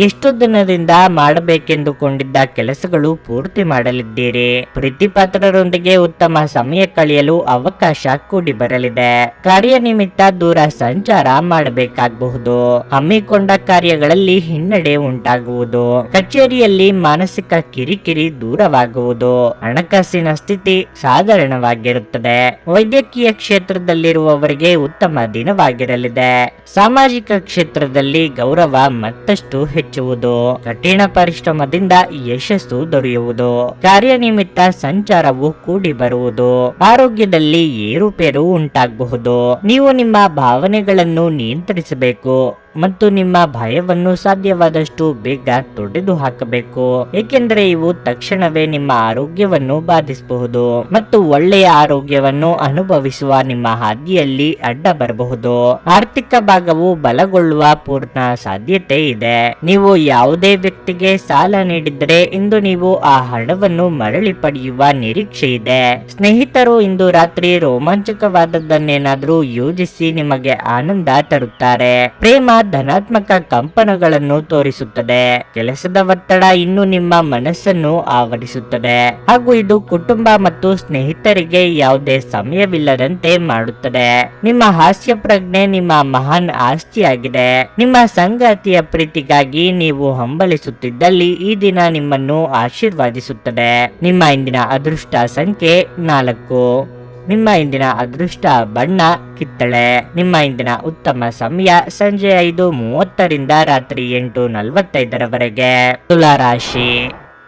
[SPEAKER 1] ಎಷ್ಟು ದಿನದಿಂದ ಮಾಡಬೇಕೆಂದುಕೊಂಡಿದ್ದ ಕೆಲಸಗಳು ಪೂರ್ತಿ ಮಾಡಲಿದ್ದೀರಿ. ಪ್ರೀತಿಪಾತ್ರರೊಂದಿಗೆ ಉತ್ತಮ ಸಮಯ ಕಳೆಯಲು ಅವಕಾಶ ಕೂಡಿ ಬರಲಿದೆ. ಕಾರ್ಯನಿಮಿತ್ತ ದೂರ ಸಂಚಾರ ಮಾಡಬೇಕಾಗಬಹುದು. ಹಮ್ಮಿಕೊಂಡ ಕಾರ್ಯಗಳಲ್ಲಿ ಹಿನ್ನಡೆ ಉಂಟಾಗುವುದು. ಕಚೇರಿಯಲ್ಲಿ ಮಾನಸಿಕ ಕಿರಿಕಿರಿ ದೂರವಾಗುವುದು. ಹಣಕಾಸಿನ ಸ್ಥಿತಿ ಸಾಧಾರಣವಾಗಿ ವೈದ್ಯಕೀಯ ಕ್ಷೇತ್ರದಲ್ಲಿರುವವರಿಗೆ ಉತ್ತಮ ದಿನವಾಗಿರಲಿದೆ. ಸಾಮಾಜಿಕ ಕ್ಷೇತ್ರದಲ್ಲಿ ಗೌರವ ಮತ್ತಷ್ಟು ಹೆಚ್ಚುವುದು. ಕಠಿಣ ಪರಿಶ್ರಮದಿಂದ ಯಶಸ್ಸು ದೊರೆಯುವುದು. ಕಾರ್ಯನಿಮಿತ್ತ ಸಂಚಾರವು ಕೂಡಿ ಬರುವುದು. ಆರೋಗ್ಯದಲ್ಲಿ ಏರುಪೇರು ಉಂಟಾಗಬಹುದು. ನೀವು ನಿಮ್ಮ ಭಾವನೆಗಳನ್ನು ನಿಯಂತ್ರಿಸಬೇಕು ಮತ್ತು ನಿಮ್ಮ ಭಯವನ್ನು ಸಾಧ್ಯವಾದಷ್ಟು ಬೇಗ ತೊಡೆದು ಹಾಕಬೇಕು. ಏಕೆಂದರೆ ಇವು ತಕ್ಷಣವೇ ನಿಮ್ಮ ಆರೋಗ್ಯವನ್ನು ಬಾಧಿಸಬಹುದು ಮತ್ತು ಒಳ್ಳೆಯ ಒಳ್ಳೆಯ ಆರೋಗ್ಯವನ್ನು ಅನುಭವಿಸುವ ನಿಮ್ಮ ಹಾದಿಯಲ್ಲಿ ಅಡ್ಡ ಬರಬಹುದು. ಆರ್ಥಿಕ ಭಾಗವು ಬಲಗೊಳ್ಳುವ ಪೂರ್ಣ ಸಾಧ್ಯತೆ ಇದೆ. ನೀವು ಯಾವುದೇ ವ್ಯಕ್ತಿಗೆ ಸಾಲ ನೀಡಿದರೆ ಇಂದು ನೀವು ಆ ಹಣವನ್ನು ಮರಳಿ ಪಡೆಯುವ ನಿರೀಕ್ಷೆ ಇದೆ. ಸ್ನೇಹಿತರು ಇಂದು ರಾತ್ರಿ ರೋಮಾಂಚಕವಾದದ್ದನ್ನೇನಾದ್ರೂ ಯೋಜಿಸಿ ನಿಮಗೆ ಆನಂದ ತರುತ್ತಾರೆ. ಪ್ರೇಮ ಧನಾತ್ಮಕ ಕಂಪನಗಳನ್ನು ತೋರಿಸುತ್ತದೆ. ಕೆಲಸದ ಒತ್ತಡ ಇನ್ನು ನಿಮ್ಮ ಮನಸ್ಸನ್ನು ಆವರಿಸುತ್ತದೆ ಹಾಗೂ ಇದು ಕುಟುಂಬ ಮತ್ತು ಸ್ನೇಹಿತರಿಗೆ ಯಾವುದೇ ಸಮಯವಿಲ್ಲದಂತೆ ಮಾಡುತ್ತದೆ. ನಿಮ್ಮ ಹಾಸ್ಯ ಪ್ರಜ್ಞೆ ನಿಮ್ಮ ಮಹಾನ್ ಆಸ್ತಿಯಾಗಿದೆ. ನಿಮ್ಮ ಸಂಗಾತಿಯ ಪ್ರೀತಿಗಾಗಿ ನೀವು ಹಂಬಲಿಸುತ್ತಿದ್ದಲ್ಲಿ ಈ ದಿನ ನಿಮ್ಮನ್ನು ಆಶೀರ್ವಾದಿಸುತ್ತದೆ. ನಿಮ್ಮ ಇಂದಿನ ಅದೃಷ್ಟ ಸಂಖ್ಯೆ 4. ನಿಮ್ಮ ಇಂದಿನ ಅದೃಷ್ಟ ಬಣ್ಣ ಕಿತ್ತಳೆ. ನಿಮ್ಮ ಇಂದಿನ ಉತ್ತಮ ಸಮಯ ಸಂಜೆ 5:30ರಿಂದ ರಾತ್ರಿ 8:45ರವರೆಗೆ. ತುಲಾ ರಾಶಿ.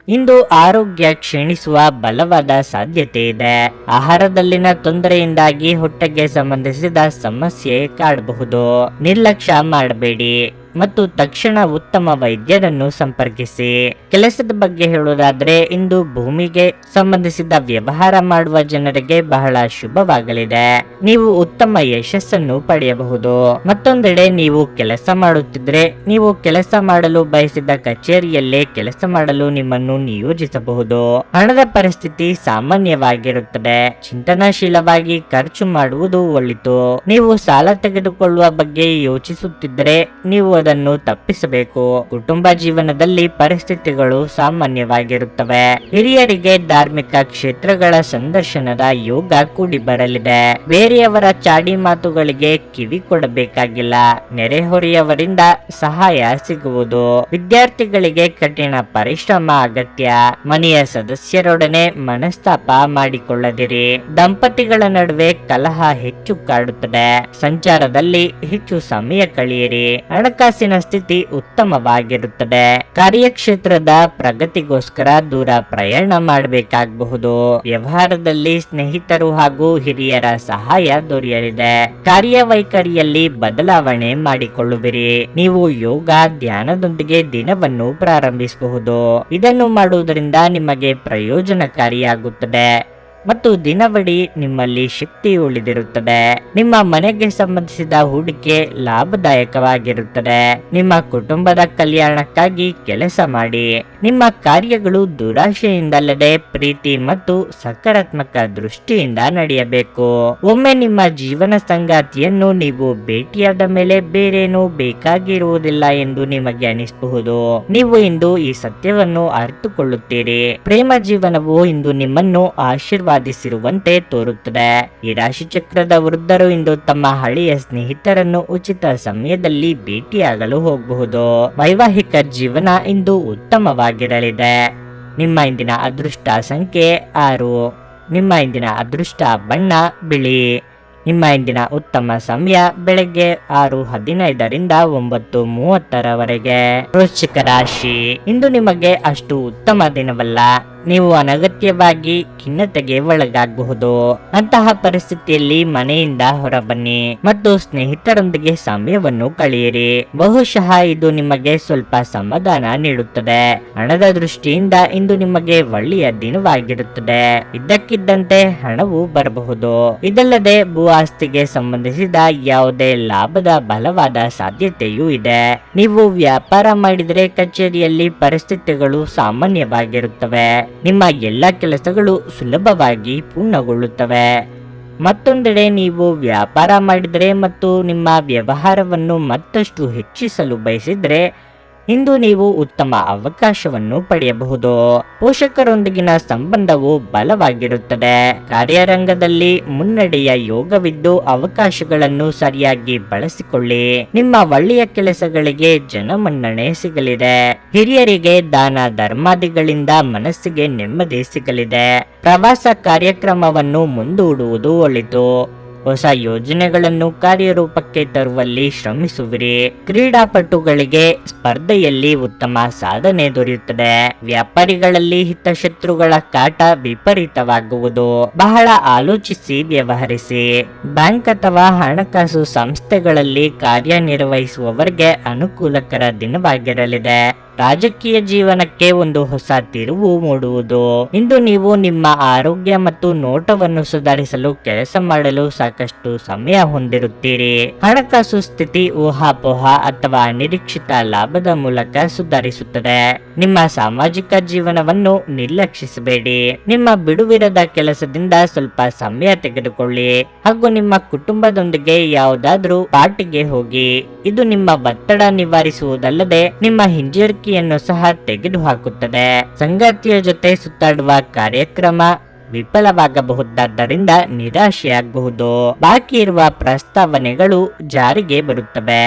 [SPEAKER 1] ಇಂದು ಆರೋಗ್ಯ ಕ್ಷೀಣಿಸುವ ಬಲವಾದ ಸಾಧ್ಯತೆ ಇದೆ. ಆಹಾರದಲ್ಲಿನ ತೊಂದರೆಯಿಂದಾಗಿ ಹೊಟ್ಟೆಗೆ ಸಂಬಂಧಿಸಿದ ಸಮಸ್ಯೆ ಕಾಡಬಹುದು. ನಿರ್ಲಕ್ಷ್ಯ ಮಾಡಬೇಡಿ ಮತ್ತು ತಕ್ಷಣ ಉತ್ತಮ ವೈದ್ಯರನ್ನು ಸಂಪರ್ಕಿಸಿ. ಕೆಲಸದ ಬಗ್ಗೆ ಹೇಳುವುದಾದ್ರೆ ಇಂದು ಭೂಮಿಗೆ ಸಂಬಂಧಿಸಿದ ವ್ಯವಹಾರ ಮಾಡುವ ಜನರಿಗೆ ಬಹಳ ಶುಭವಾಗಲಿದೆ. ನೀವು ಉತ್ತಮ ಯಶಸ್ಸನ್ನು ಪಡೆಯಬಹುದು. ಮತ್ತೊಂದೆಡೆ ನೀವು ಕೆಲಸ ಮಾಡುತ್ತಿದ್ರೆ ನೀವು ಕೆಲಸ ಮಾಡಲು ಬಯಸಿದ ಕಚೇರಿಯಲ್ಲೇ ಕೆಲಸ ಮಾಡಲು ನಿಮ್ಮನ್ನು ನಿಯೋಜಿಸಬಹುದು. ಹಣದ ಪರಿಸ್ಥಿತಿ ಸಾಮಾನ್ಯವಾಗಿರುತ್ತದೆ. ಚಿಂತನಾಶೀಲವಾಗಿ ಖರ್ಚು ಮಾಡುವುದು ಒಳಿತು. ನೀವು ಸಾಲ ತೆಗೆದುಕೊಳ್ಳುವ ಬಗ್ಗೆ ಯೋಚಿಸುತ್ತಿದ್ದರೆ ನೀವು ಅದನ್ನು ತಪ್ಪಿಸಬೇಕು. ಕುಟುಂಬ ಜೀವನದಲ್ಲಿ ಪರಿಸ್ಥಿತಿಗಳು ಸಾಮಾನ್ಯವಾಗಿರುತ್ತವೆ. ಹಿರಿಯರಿಗೆ ಧಾರ್ಮಿಕ ಕ್ಷೇತ್ರಗಳ ಸಂದರ್ಶನದ ಯೋಗ ಕೂಡಿ ಬರಲಿದೆ. ಬೇರೆಯವರ ಚಾಡಿ ಮಾತುಗಳಿಗೆ ಕಿವಿ ಕೊಡಬೇಕಾಗಿಲ್ಲ. ನೆರೆಹೊರೆಯವರಿಂದ ಸಹಾಯ ಸಿಗುವುದು. ವಿದ್ಯಾರ್ಥಿಗಳಿಗೆ ಕಠಿಣ ಪರಿಶ್ರಮ ಅಗತ್ಯ. ಮನೆಯ ಸದಸ್ಯರೊಡನೆ ಮನಸ್ತಾಪ ಮಾಡಿಕೊಳ್ಳದಿರಿ. ದಂಪತಿಗಳ ನಡುವೆ ಕಲಹ ಹೆಚ್ಚು ಕಾಡುತ್ತದೆ. ಸಂಚಾರದಲ್ಲಿ ಹೆಚ್ಚು ಸಮಯ ಕಳೆಯಿರಿ. ಹಣಕಾಸಿನ ಸ್ಥಿತಿ ಉತ್ತಮವಾಗಿರುತ್ತದೆ. ಕಾರ್ಯಕ್ಷೇತ್ರದ ಪ್ರಗತಿಗೋಸ್ಕರ ದೂರ ಪ್ರಯಾಣ ಮಾಡಬೇಕಾಗಬಹುದು. ವ್ಯವಹಾರದಲ್ಲಿ ಸ್ನೇಹಿತರು ಹಾಗೂ ಹಿರಿಯರ ಸಹಾಯ ದೊರೆಯಲಿದೆ. ಕಾರ್ಯವೈಖರಿಯಲ್ಲಿ ಬದಲಾವಣೆ ಮಾಡಿಕೊಳ್ಳುವಿರಿ. ನೀವು ಯೋಗ ಧ್ಯಾನದೊಂದಿಗೆ ದಿನವನ್ನು ಪ್ರಾರಂಭಿಸಬಹುದು. ಇದನ್ನು ಮಾಡುವುದರಿಂದ ನಿಮಗೆ ಪ್ರಯೋಜನಕಾರಿಯಾಗುತ್ತದೆ ಮತ್ತು ದಿನವಿಡೀ ನಿಮ್ಮಲ್ಲಿ ಶಕ್ತಿ ಉಳಿದಿರುತ್ತದೆ. ನಿಮ್ಮ ಮನೆಗೆ ಸಂಬಂಧಿಸಿದ ಹೂಡಿಕೆ ಲಾಭದಾಯಕವಾಗಿರುತ್ತದೆ. ನಿಮ್ಮ ಕುಟುಂಬದ ಕಲ್ಯಾಣಕ್ಕಾಗಿ ಕೆಲಸ ಮಾಡಿ. ನಿಮ್ಮ ಕಾರ್ಯಗಳು ದುರಾಶೆಯಿಂದಲ್ಲದೆ ಪ್ರೀತಿ ಮತ್ತು ಸಕಾರಾತ್ಮಕ ದೃಷ್ಟಿಯಿಂದ ನಡೆಯಬೇಕು. ಒಮ್ಮೆ ನಿಮ್ಮ ಜೀವನ ಸಂಗಾತಿಯನ್ನು ನೀವು ಭೇಟಿಯಾದ ಮೇಲೆ ಬೇರೇನೂ ಬೇಕಾಗಿರುವುದಿಲ್ಲ ಎಂದು ನಿಮಗೆ ಅನಿಸಬಹುದು. ನೀವು ಇಂದು ಈ ಸತ್ಯವನ್ನು ಅರಿತುಕೊಳ್ಳುತ್ತೀರಿ. ಪ್ರೇಮ ಜೀವನವು ಇಂದು ನಿಮ್ಮನ್ನು ಆಶೀರ್ವಾದಿಸಿರುವಂತೆ ತೋರುತ್ತದೆ. ಈ ರಾಶಿ ಚಕ್ರದ ವೃದ್ಧರು ಇಂದು ತಮ್ಮ ಹಳೆಯ ಸ್ನೇಹಿತರನ್ನು ಉಚಿತ ಸಮಯದಲ್ಲಿ ಭೇಟಿಯಾಗಲು ಹೋಗಬಹುದು. ವೈವಾಹಿಕ ಜೀವನ ಇಂದು ಉತ್ತಮವಾಗಿರಲಿದೆ. ನಿಮ್ಮ ಇಂದಿನ ಅದೃಷ್ಟ ಸಂಖ್ಯೆ 6. ನಿಮ್ಮ ಇಂದಿನ ಅದೃಷ್ಟ ಬಣ್ಣ ಬಿಳಿ. ನಿಮ್ಮ ಇಂದಿನ ಉತ್ತಮ ಸಮಯ ಬೆಳಗ್ಗೆ 6:15ರಿಂದ 9:30ರವರೆಗೆ. ವೃಶ್ಚಿಕ ರಾಶಿ. ಇಂದು ನಿಮಗೆ ಅಷ್ಟು ಉತ್ತಮ ದಿನವಲ್ಲ. ನೀವು ಅನಗತ್ಯವಾಗಿ ಖಿನ್ನತೆಗೆ ಒಳಗಾಗಬಹುದು. ಅಂತಹ ಪರಿಸ್ಥಿತಿಯಲ್ಲಿ ಮನೆಯಿಂದ ಹೊರಬನ್ನಿ ಮತ್ತು ಸ್ನೇಹಿತರೊಂದಿಗೆ ಸಮಯವನ್ನು ಕಳೆಯಿರಿ. ಬಹುಶಃ ಇದು ನಿಮಗೆ ಸ್ವಲ್ಪ ಸಮಾಧಾನ ನೀಡುತ್ತದೆ. ಹಣದ ದೃಷ್ಟಿಯಿಂದ ಇಂದು ನಿಮಗೆ ಒಳ್ಳೆಯ ದಿನವಾಗಿರುತ್ತದೆ. ಇದ್ದಕ್ಕಿದ್ದಂತೆ ಹಣವು ಬರಬಹುದು. ಇದಲ್ಲದೆ ಭೂ ಆಸ್ತಿಗೆ ಸಂಬಂಧಿಸಿದ ಯಾವುದೇ ಲಾಭದ ಬಲವಾದ ಸಾಧ್ಯತೆಯೂ ಇದೆ. ನೀವು ವ್ಯಾಪಾರ ಮಾಡಿದರೆ ಕಚೇರಿಯಲ್ಲಿ ಪರಿಸ್ಥಿತಿಗಳು ಸಾಮಾನ್ಯವಾಗಿರುತ್ತವೆ. ನಿಮ್ಮ ಎಲ್ಲ ಕೆಲಸಗಳು ಸುಲಭವಾಗಿ ಪೂರ್ಣಗೊಳ್ಳುತ್ತವೆ. ಮತ್ತೊಂದೆಡೆ ನೀವು ವ್ಯಾಪಾರ ಮಾಡಿದರೆ ಮತ್ತು ನಿಮ್ಮ ವ್ಯವಹಾರವನ್ನು ಮತ್ತಷ್ಟು ಹೆಚ್ಚಿಸಲು ಬಯಸಿದರೆ ಇಂದು ನೀವು ಉತ್ತಮ ಅವಕಾಶವನ್ನು ಪಡೆಯಬಹುದು. ಪೋಷಕರೊಂದಿಗಿನ ಸಂಬಂಧವು ಬಲವಾಗಿರುತ್ತದೆ. ಕಾರ್ಯರಂಗದಲ್ಲಿ ಮುನ್ನಡೆಯ ಯೋಗವಿದ್ದು ಅವಕಾಶಗಳನ್ನು ಸರಿಯಾಗಿ ಬಳಸಿಕೊಳ್ಳಿ. ನಿಮ್ಮ ಒಳ್ಳೆಯ ಕೆಲಸಗಳಿಗೆ ಜನಮನ್ನಣೆ ಸಿಗಲಿದೆ. ಹಿರಿಯರಿಗೆ ದಾನ ಧರ್ಮಾದಿಗಳಿಂದ ಮನಸ್ಸಿಗೆ ನೆಮ್ಮದಿ ಸಿಗಲಿದೆ. ಪ್ರವಾಸ ಕಾರ್ಯಕ್ರಮವನ್ನು ಮುಂದೂಡುವುದು ಒಳಿತು. ಹೊಸ ಯೋಜನೆಗಳನ್ನು ಕಾರ್ಯರೂಪಕ್ಕೆ ತರುವಲ್ಲಿ ಶ್ರಮಿಸುವಿರಿ. ಕ್ರೀಡಾಪಟುಗಳಿಗೆ ಸ್ಪರ್ಧೆಯಲ್ಲಿ ಉತ್ತಮ ಸಾಧನೆ ದೊರೆಯುತ್ತದೆ. ವ್ಯಾಪಾರಿಗಳಲ್ಲಿ ಹಿತಶತ್ರುಗಳ ಕಾಟ ವಿಪರೀತವಾಗುವುದು. ಬಹಳ ಆಲೋಚಿಸಿ ವ್ಯವಹರಿಸಿ. ಬ್ಯಾಂಕ್ ಅಥವಾ ಹಣಕಾಸು ಸಂಸ್ಥೆಗಳಲ್ಲಿ ಕಾರ್ಯನಿರ್ವಹಿಸುವವರಿಗೆ ಅನುಕೂಲಕರ ದಿನವಾಗಿರಲಿದೆ. ರಾಜಕೀಯ ಜೀವನಕ್ಕೆ ಒಂದು ಹೊಸ ತಿರುವು ಮೂಡುವುದು. ಇಂದು ನೀವು ನಿಮ್ಮ ಆರೋಗ್ಯ ಮತ್ತು ನೋಟವನ್ನು ಸುಧಾರಿಸಲು ಕೆಲಸ ಮಾಡಲು ಸಾಕಷ್ಟು ಸಮಯ ಹೊಂದಿರುತ್ತೀರಿ. ಹಣಕಾಸು ಸ್ಥಿತಿ ಊಹಾಪೋಹ ಅಥವಾ ಅನಿರೀಕ್ಷಿತ ಲಾಭದ ಮೂಲಕ ಸುಧಾರಿಸುತ್ತದೆ. ನಿಮ್ಮ ಸಾಮಾಜಿಕ ಜೀವನವನ್ನು ನಿರ್ಲಕ್ಷಿಸಬೇಡಿ. ನಿಮ್ಮ ಬಿಡುವಿರದ ಕೆಲಸದಿಂದ ಸ್ವಲ್ಪ ಸಮಯ ತೆಗೆದುಕೊಳ್ಳಿ ಹಾಗೂ ನಿಮ್ಮ ಕುಟುಂಬದೊಂದಿಗೆ ಯಾವುದಾದ್ರೂ ಪಾರ್ಟಿಗೆ ಹೋಗಿ. ಇದು ನಿಮ್ಮ ಒತ್ತಡ ನಿವಾರಿಸುವುದಲ್ಲದೆ ನಿಮ್ಮ ಹಿಂಜರಿಕೆಯನ್ನು ಸಹ ತೆಗೆದುಹಾಕುತ್ತದೆ. ಸಂಗಾತಿಯ ಜೊತೆ ಸುತ್ತಾಡುವ ಕಾರ್ಯಕ್ರಮ ವಿಫಲವಾಗಬಹುದಾದ್ದರಿಂದ ನಿರಾಶೆಯಾಗಬಹುದು. ಬಾಕಿ ಇರುವ ಪ್ರಸ್ತಾವನೆಗಳು ಜಾರಿಗೆ ಬರುತ್ತವೆ.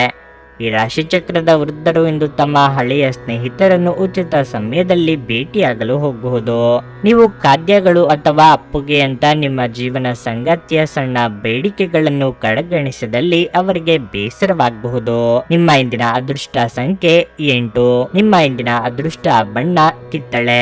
[SPEAKER 1] ಈ ರಾಶಿಚಕ್ರದ ವೃದ್ಧರು ಇಂದು ತಮ್ಮ ಹಳೆಯ ಸ್ನೇಹಿತರನ್ನು ಉಚಿತ ಸಮಯದಲ್ಲಿ ಭೇಟಿಯಾಗಲು ಹೋಗಬಹುದು. ನೀವು ಖಾದ್ಯಗಳು ಅಥವಾ ಅಪ್ಪುಗೆಯಂತ ನಿಮ್ಮ ಜೀವನ ಸಂಗಾತಿಯ ಸಣ್ಣ ಬೇಡಿಕೆಗಳನ್ನು ಕಡೆಗಣಿಸಿದಲ್ಲಿ ಅವರಿಗೆ ಬೇಸರವಾಗಬಹುದು. ನಿಮ್ಮ ಇಂದಿನ ಅದೃಷ್ಟ ಸಂಖ್ಯೆ 8. ನಿಮ್ಮ ಇಂದಿನ ಅದೃಷ್ಟ ಬಣ್ಣ ಕಿತ್ತಳೆ.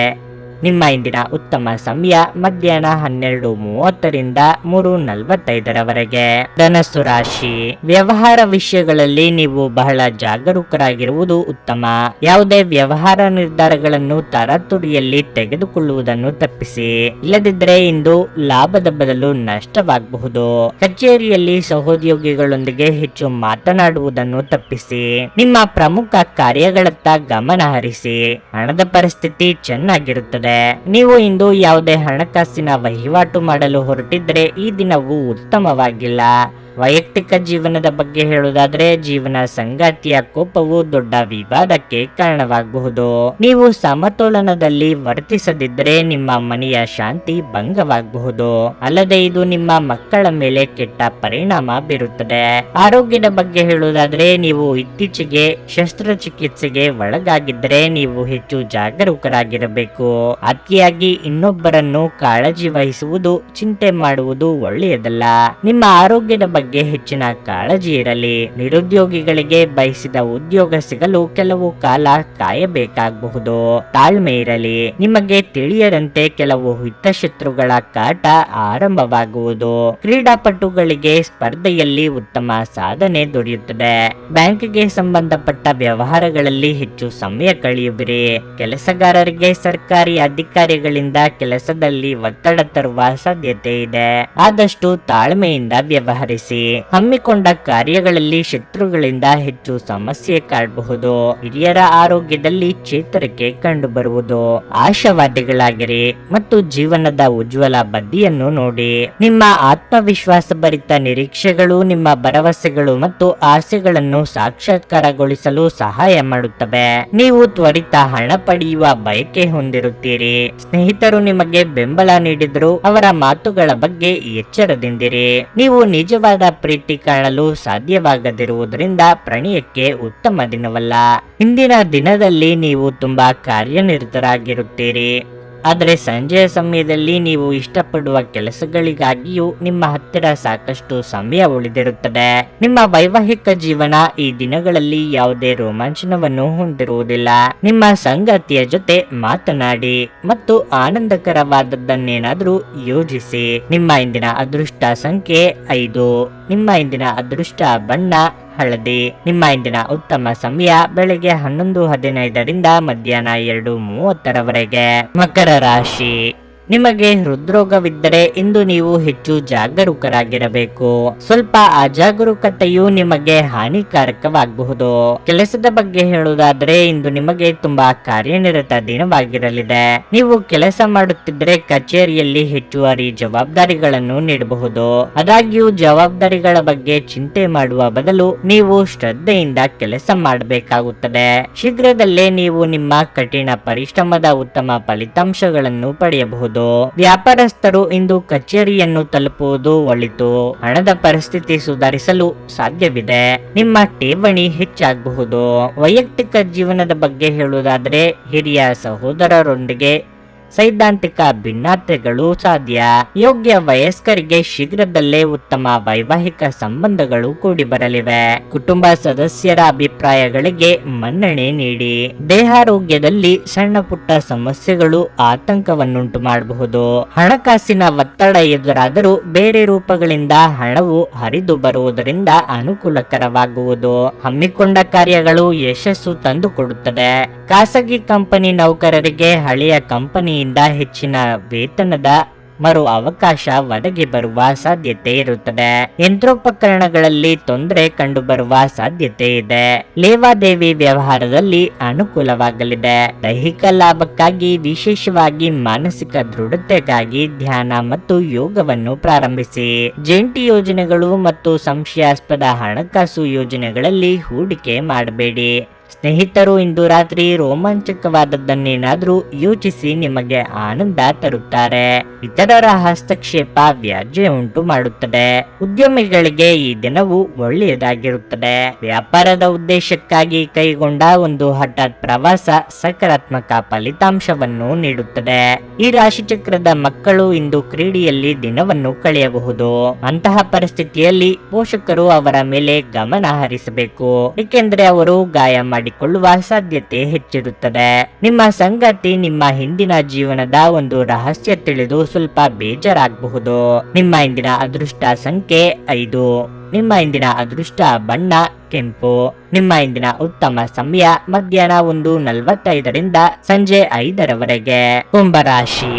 [SPEAKER 1] ನಿಮ್ಮ ಇಂದಿನ ಉತ್ತಮ ಸಮಯ ಮಧ್ಯಾಹ್ನ 12:30ರಿಂದ 3:45ರವರೆಗೆ. ಧನಸ್ಸು ರಾಶಿ. ವ್ಯವಹಾರ ವಿಷಯಗಳಲ್ಲಿ ನೀವು ಬಹಳ ಜಾಗರೂಕರಾಗಿರುವುದು ಉತ್ತಮ. ಯಾವುದೇ ವ್ಯವಹಾರ ನಿರ್ಧಾರಗಳನ್ನು ತರಾತುರಿಯಲ್ಲಿ ತೆಗೆದುಕೊಳ್ಳುವುದನ್ನು ತಪ್ಪಿಸಿ. ಇಲ್ಲದಿದ್ದರೆ ಇಂದು ಲಾಭದ ಬದಲು ನಷ್ಟವಾಗಬಹುದು. ಕಚೇರಿಯಲ್ಲಿ ಸಹೋದ್ಯೋಗಿಗಳೊಂದಿಗೆ ಹೆಚ್ಚು ಮಾತನಾಡುವುದನ್ನು ತಪ್ಪಿಸಿ. ನಿಮ್ಮ ಪ್ರಮುಖ ಕಾರ್ಯಗಳತ್ತ ಗಮನ ಹರಿಸಿ. ಹಣದ ಪರಿಸ್ಥಿತಿ ಚೆನ್ನಾಗಿರುತ್ತದೆ. ನೀವು ಇಂದು ಯಾವುದೇ ಹಣಕಾಸಿನ ವಹಿವಾಟು ಮಾಡಲು ಹೊರಟಿದ್ರೆ ಈ ದಿನವು ಉತ್ತಮವಾಗಿಲ್ಲ. ವೈಯಕ್ತಿಕ ಜೀವನದ ಬಗ್ಗೆ ಹೇಳುವುದಾದ್ರೆ ಜೀವನ ಸಂಗಾತಿಯ ಕೋಪವು ದೊಡ್ಡ ವಿವಾದಕ್ಕೆ ಕಾರಣವಾಗಬಹುದು. ನೀವು ಸಮತೋಲನದಲ್ಲಿ ವರ್ತಿಸದಿದ್ದರೆ ನಿಮ್ಮ ಮನೆಯ ಶಾಂತಿ ಭಂಗವಾಗಬಹುದು. ಅಲ್ಲದೆ ಇದು ನಿಮ್ಮ ಮಕ್ಕಳ ಮೇಲೆ ಕೆಟ್ಟ ಪರಿಣಾಮ ಬೀರುತ್ತದೆ. ಆರೋಗ್ಯದ ಬಗ್ಗೆ ಹೇಳುವುದಾದ್ರೆ ನೀವು ಇತ್ತೀಚೆಗೆ ಶಸ್ತ್ರಚಿಕಿತ್ಸೆಗೆ ಒಳಗಾಗಿದ್ದರೆ ನೀವು ಹೆಚ್ಚು ಜಾಗರೂಕರಾಗಿರಬೇಕು. ಅತಿಯಾಗಿ ಇನ್ನೊಬ್ಬರನ್ನು ಕಾಳಜಿ ವಹಿಸುವುದು, ಚಿಂತೆ ಮಾಡುವುದು ಒಳ್ಳೆಯದಲ್ಲ. ನಿಮ್ಮ ಆರೋಗ್ಯದ ಬಗ್ಗೆ ಹೆಚ್ಚಿನ ಕಾಳಜಿ ಇರಲಿ. ನಿರುದ್ಯೋಗಿಗಳಿಗೆ ಬಯಸಿದ ಉದ್ಯೋಗ ಸಿಗಲು ಕೆಲವು ಕಾಲ ಕಾಯಬೇಕಾಗಬಹುದು. ತಾಳ್ಮೆ ಇರಲಿ. ನಿಮಗೆ ತಿಳಿಯದಂತೆ ಕೆಲವು ಹಿತಶತ್ರುಗಳ ಕಾಟ ಆರಂಭವಾಗುವುದು. ಕ್ರೀಡಾಪಟುಗಳಿಗೆ ಸ್ಪರ್ಧೆಯಲ್ಲಿ ಉತ್ತಮ ಸಾಧನೆ ದೊರೆಯುತ್ತದೆ. ಬ್ಯಾಂಕ್ಗೆ ಸಂಬಂಧಪಟ್ಟ ವ್ಯವಹಾರಗಳಲ್ಲಿ ಹೆಚ್ಚು ಸಮಯ ಕಳೆಯುವಿರಿ. ಕೆಲಸಗಾರರಿಗೆ ಸರ್ಕಾರಿ ಅಧಿಕಾರಿಗಳಿಂದ ಕೆಲಸದಲ್ಲಿ ಒತ್ತಡ ತರುವ ಸಾಧ್ಯತೆ ಇದೆ. ಆದಷ್ಟು ತಾಳ್ಮೆಯಿಂದ ವ್ಯವಹರಿಸಿ. ಹಮ್ಮಿಕೊಂಡ ಕಾರ್ಯಗಳಲ್ಲಿ ಶತ್ರುಗಳಿಂದ ಹೆಚ್ಚು ಸಮಸ್ಯೆ ಕಾಡಬಹುದು. ಹಿರಿಯರ ಆರೋಗ್ಯದಲ್ಲಿ ಚೇತರಿಕೆ ಕಂಡುಬರುವುದು. ಆಶಾವಾದಿಗಳಾಗಿರಿ ಮತ್ತು ಜೀವನದ ಉಜ್ವಲ ಬದಿಯನ್ನು ನೋಡಿ. ನಿಮ್ಮ ಆತ್ಮವಿಶ್ವಾಸ ಭರಿತ ನಿರೀಕ್ಷೆಗಳು ನಿಮ್ಮ ಭರವಸೆಗಳು ಮತ್ತು ಆಸೆಗಳನ್ನು ಸಾಕ್ಷಾತ್ಕಾರಗೊಳಿಸಲು ಸಹಾಯ ಮಾಡುತ್ತವೆ. ನೀವು ತ್ವರಿತ ಹಣ ಪಡೆಯುವ ಬಯಕೆ ಹೊಂದಿರುತ್ತೀರಿ. ಸ್ನೇಹಿತರು ನಿಮಗೆ ಬೆಂಬಲ ನೀಡಿದ್ರು ಅವರ ಮಾತುಗಳ ಬಗ್ಗೆ ಎಚ್ಚರದಿಂದಿರಿ. ನೀವು ನಿಜವಾದ ಪ್ರೀತಿ ಕಾಣಲು ಸಾಧ್ಯವಾಗದಿರುವುದರಿಂದ ಪ್ರಣಯಕ್ಕೆ ಉತ್ತಮ ದಿನವಲ್ಲ. ಇಂದಿನ ದಿನದಲ್ಲಿ ನೀವು ತುಂಬಾ ಕಾರ್ಯನಿರತರಾಗಿರುತ್ತೀರಿ. ಆದರೆ ಸಂಜೆಯ ಸಮಯದಲ್ಲಿ ನೀವು ಇಷ್ಟಪಡುವ ಕೆಲಸಗಳಿಗಾಗಿಯೂ ನಿಮ್ಮ ಹತ್ತಿರ ಸಾಕಷ್ಟು ಸಮಯ ಉಳಿದಿರುತ್ತದೆ. ನಿಮ್ಮ ವೈವಾಹಿಕ ಜೀವನ ಈ ದಿನಗಳಲ್ಲಿ ಯಾವುದೇ ರೋಮಾಂಚನವನ್ನು ಹೊಂದಿರುವುದಿಲ್ಲ. ನಿಮ್ಮ ಸಂಗಾತಿಯ ಜೊತೆ ಮಾತನಾಡಿ ಮತ್ತು ಆನಂದಕರವಾದದ್ದನ್ನೇನಾದರೂ ಯೋಜಿಸಿ. ನಿಮ್ಮ ಇಂದಿನ ಅದೃಷ್ಟ ಸಂಖ್ಯೆ 5. ನಿಮ್ಮ ಇಂದಿನ ಅದೃಷ್ಟ ಬಣ್ಣ ಹಳದಿ. ನಿಮ್ಮ ಇಂದಿನ ಉತ್ತಮ ಸಮಯ ಬೆಳಗ್ಗೆ 11:15ರಿಂದ ಮಧ್ಯಾಹ್ನ 2:30ರವರೆಗೆ. ಮಕರ ರಾಶಿ. ನಿಮಗೆ ಹೃದ್ರೋಗವಿದ್ದರೆ ಇಂದು ನೀವು ಹೆಚ್ಚು ಜಾಗರೂಕರಾಗಿರಬೇಕು. ಸ್ವಲ್ಪ ಅಜಾಗರೂಕತೆಯು ನಿಮಗೆ ಹಾನಿಕಾರಕವಾಗಬಹುದು. ಕೆಲಸದ ಬಗ್ಗೆ ಹೇಳುವುದಾದರೆ ಇಂದು ನಿಮಗೆ ತುಂಬಾ ಕಾರ್ಯನಿರತ ದಿನವಾಗಿರಲಿದೆ. ನೀವು ಕೆಲಸ ಮಾಡುತ್ತಿದ್ದರೆ ಕಚೇರಿಯಲ್ಲಿ ಹೆಚ್ಚುವರಿ ಜವಾಬ್ದಾರಿಗಳನ್ನು ನೀಡಬಹುದು. ಆದಾಗ್ಯೂ ಜವಾಬ್ದಾರಿಗಳ ಬಗ್ಗೆ ಚಿಂತೆ ಮಾಡುವ ಬದಲು ನೀವು ಶ್ರದ್ಧೆಯಿಂದ ಕೆಲಸ ಮಾಡಬೇಕಾಗುತ್ತದೆ. ಶೀಘ್ರದಲ್ಲೇ ನೀವು ನಿಮ್ಮ ಕಠಿಣ ಪರಿಶ್ರಮದ ಉತ್ತಮ ಫಲಿತಾಂಶಗಳನ್ನು ಪಡೆಯಬಹುದು. ವ್ಯಾಪಾರಸ್ಥರು ಇಂದು ಕಚೇರಿಯನ್ನು ತಲುಪುವುದು ಒಳಿತು. ಹಣದ ಪರಿಸ್ಥಿತಿ ಸುಧಾರಿಸಲು ಸಾಧ್ಯವಿದೆ. ನಿಮ್ಮ ಠೇವಣಿ ಹೆಚ್ಚಾಗಬಹುದು. ವೈಯಕ್ತಿಕ ಜೀವನದ ಬಗ್ಗೆ ಹೇಳುವುದಾದರೆ ಹಿರಿಯ ಸಹೋದರರೊಂದಿಗೆ ಸೈದ್ಧಾಂತಿಕ ಭಿನ್ನತೆಗಳು ಸಾಧ್ಯ. ಯೋಗ್ಯ ವಯಸ್ಕರಿಗೆ ಶೀಘ್ರದಲ್ಲೇ ಉತ್ತಮ ವೈವಾಹಿಕ ಸಂಬಂಧಗಳು ಕೂಡಿ ಬರಲಿವೆ. ಕುಟುಂಬ ಸದಸ್ಯರ ಅಭಿಪ್ರಾಯಗಳಿಗೆ ಮನ್ನಣೆ ನೀಡಿ. ದೇಹಾರೋಗ್ಯದಲ್ಲಿ ಸಣ್ಣ ಪುಟ್ಟ ಸಮಸ್ಯೆಗಳು ಆತಂಕವನ್ನುಂಟು ಮಾಡಬಹುದು. ಹಣಕಾಸಿನ ಒತ್ತಡ ಎದುರಾದರೂ ಬೇರೆ ರೂಪಗಳಿಂದ ಹಣವು ಹರಿದು ಬರುವುದರಿಂದ ಅನುಕೂಲಕರವಾಗುವುದು. ಹಮ್ಮಿಕೊಂಡ ಕಾರ್ಯಗಳು ಯಶಸ್ಸು ತಂದುಕೊಡುತ್ತದೆ. ಖಾಸಗಿ ಕಂಪನಿ ನೌಕರರಿಗೆ ಹಳೆಯ ಕಂಪನಿಯಿಂದ ಹೆಚ್ಚಿನ ವೇತನದ ಮರು ಅವಕಾಶ ಒದಗಿ ಬರುವ ಸಾಧ್ಯತೆ ಇರುತ್ತದೆ. ಯಂತ್ರೋಪಕರಣಗಳಲ್ಲಿ ತೊಂದರೆ ಕಂಡುಬರುವ ಸಾಧ್ಯತೆ ಇದೆ. ಲೇವಾದೇವಿ ವ್ಯವಹಾರದಲ್ಲಿ ಅನುಕೂಲವಾಗಲಿದೆ. ದೈಹಿಕ ಲಾಭಕ್ಕಾಗಿ, ವಿಶೇಷವಾಗಿ ಮಾನಸಿಕ ದೃಢತೆಗಾಗಿ ಧ್ಯಾನ ಮತ್ತು ಯೋಗವನ್ನು ಪ್ರಾರಂಭಿಸಿ. ಜಂಟಿ ಯೋಜನೆಗಳು ಮತ್ತು ಸಂಶಯಾಸ್ಪದ ಹಣಕಾಸು ಯೋಜನೆಗಳಲ್ಲಿ ಹೂಡಿಕೆ ಮಾಡಬೇಡಿ. ಸ್ನೇಹಿತರು, ಇಂದು ರಾತ್ರಿ ರೋಮಾಂಚಕವಾದದ್ದನ್ನೇನಾದ್ರೂ ಯೋಚಿಸಿ ನಿಮಗೆ ಆನಂದ ತರುತ್ತಾರೆ. ಇತರರ ಹಸ್ತಕ್ಷೇಪ ವ್ಯಾಜ್ಯ ಉಂಟು ಮಾಡುತ್ತದೆ. ಉದ್ಯಮಿಗಳಿಗೆ ಈ ದಿನವು ಒಳ್ಳೆಯದಾಗಿರುತ್ತದೆ. ವ್ಯಾಪಾರದ ಉದ್ದೇಶಕ್ಕಾಗಿ ಕೈಗೊಂಡ ಒಂದು ಹಠಾತ್ ಪ್ರವಾಸ ಸಕಾರಾತ್ಮಕ ಫಲಿತಾಂಶವನ್ನು ನೀಡುತ್ತದೆ. ಈ ರಾಶಿಚಕ್ರದ ಮಕ್ಕಳು ಇಂದು ಕ್ರೀಡೆಯಲ್ಲಿ ದಿನವನ್ನು ಕಳೆಯಬಹುದು. ಅಂತಹ ಪರಿಸ್ಥಿತಿಯಲ್ಲಿ ಪೋಷಕರು ಅವರ ಮೇಲೆ ಗಮನ ಹರಿಸಬೇಕು, ಏಕೆಂದರೆ ಅವರು ಗಾಯ ಮಾಡಿಕೊಳ್ಳುವ ಸಾಧ್ಯತೆ ಹೆಚ್ಚಿರುತ್ತದೆ. ನಿಮ್ಮ ಸಂಗಾತಿ ನಿಮ್ಮ ಹಿಂದಿನ ಜೀವನದ ಒಂದು ರಹಸ್ಯ ತಿಳಿದು ಸ್ವಲ್ಪ ಬೇಜಾರಾಗಬಹುದು. ನಿಮ್ಮ ಇಂದಿನ ಅದೃಷ್ಟ ಸಂಖ್ಯೆ 5. ನಿಮ್ಮ ಇಂದಿನ ಅದೃಷ್ಟ ಬಣ್ಣ ಕೆಂಪು. ನಿಮ್ಮ ಇಂದಿನ ಉತ್ತಮ ಸಮಯ ಮಧ್ಯಾಹ್ನ 1:45ರಿಂದ ಸಂಜೆ 5ರವರೆಗೆ. ಕುಂಭರಾಶಿ.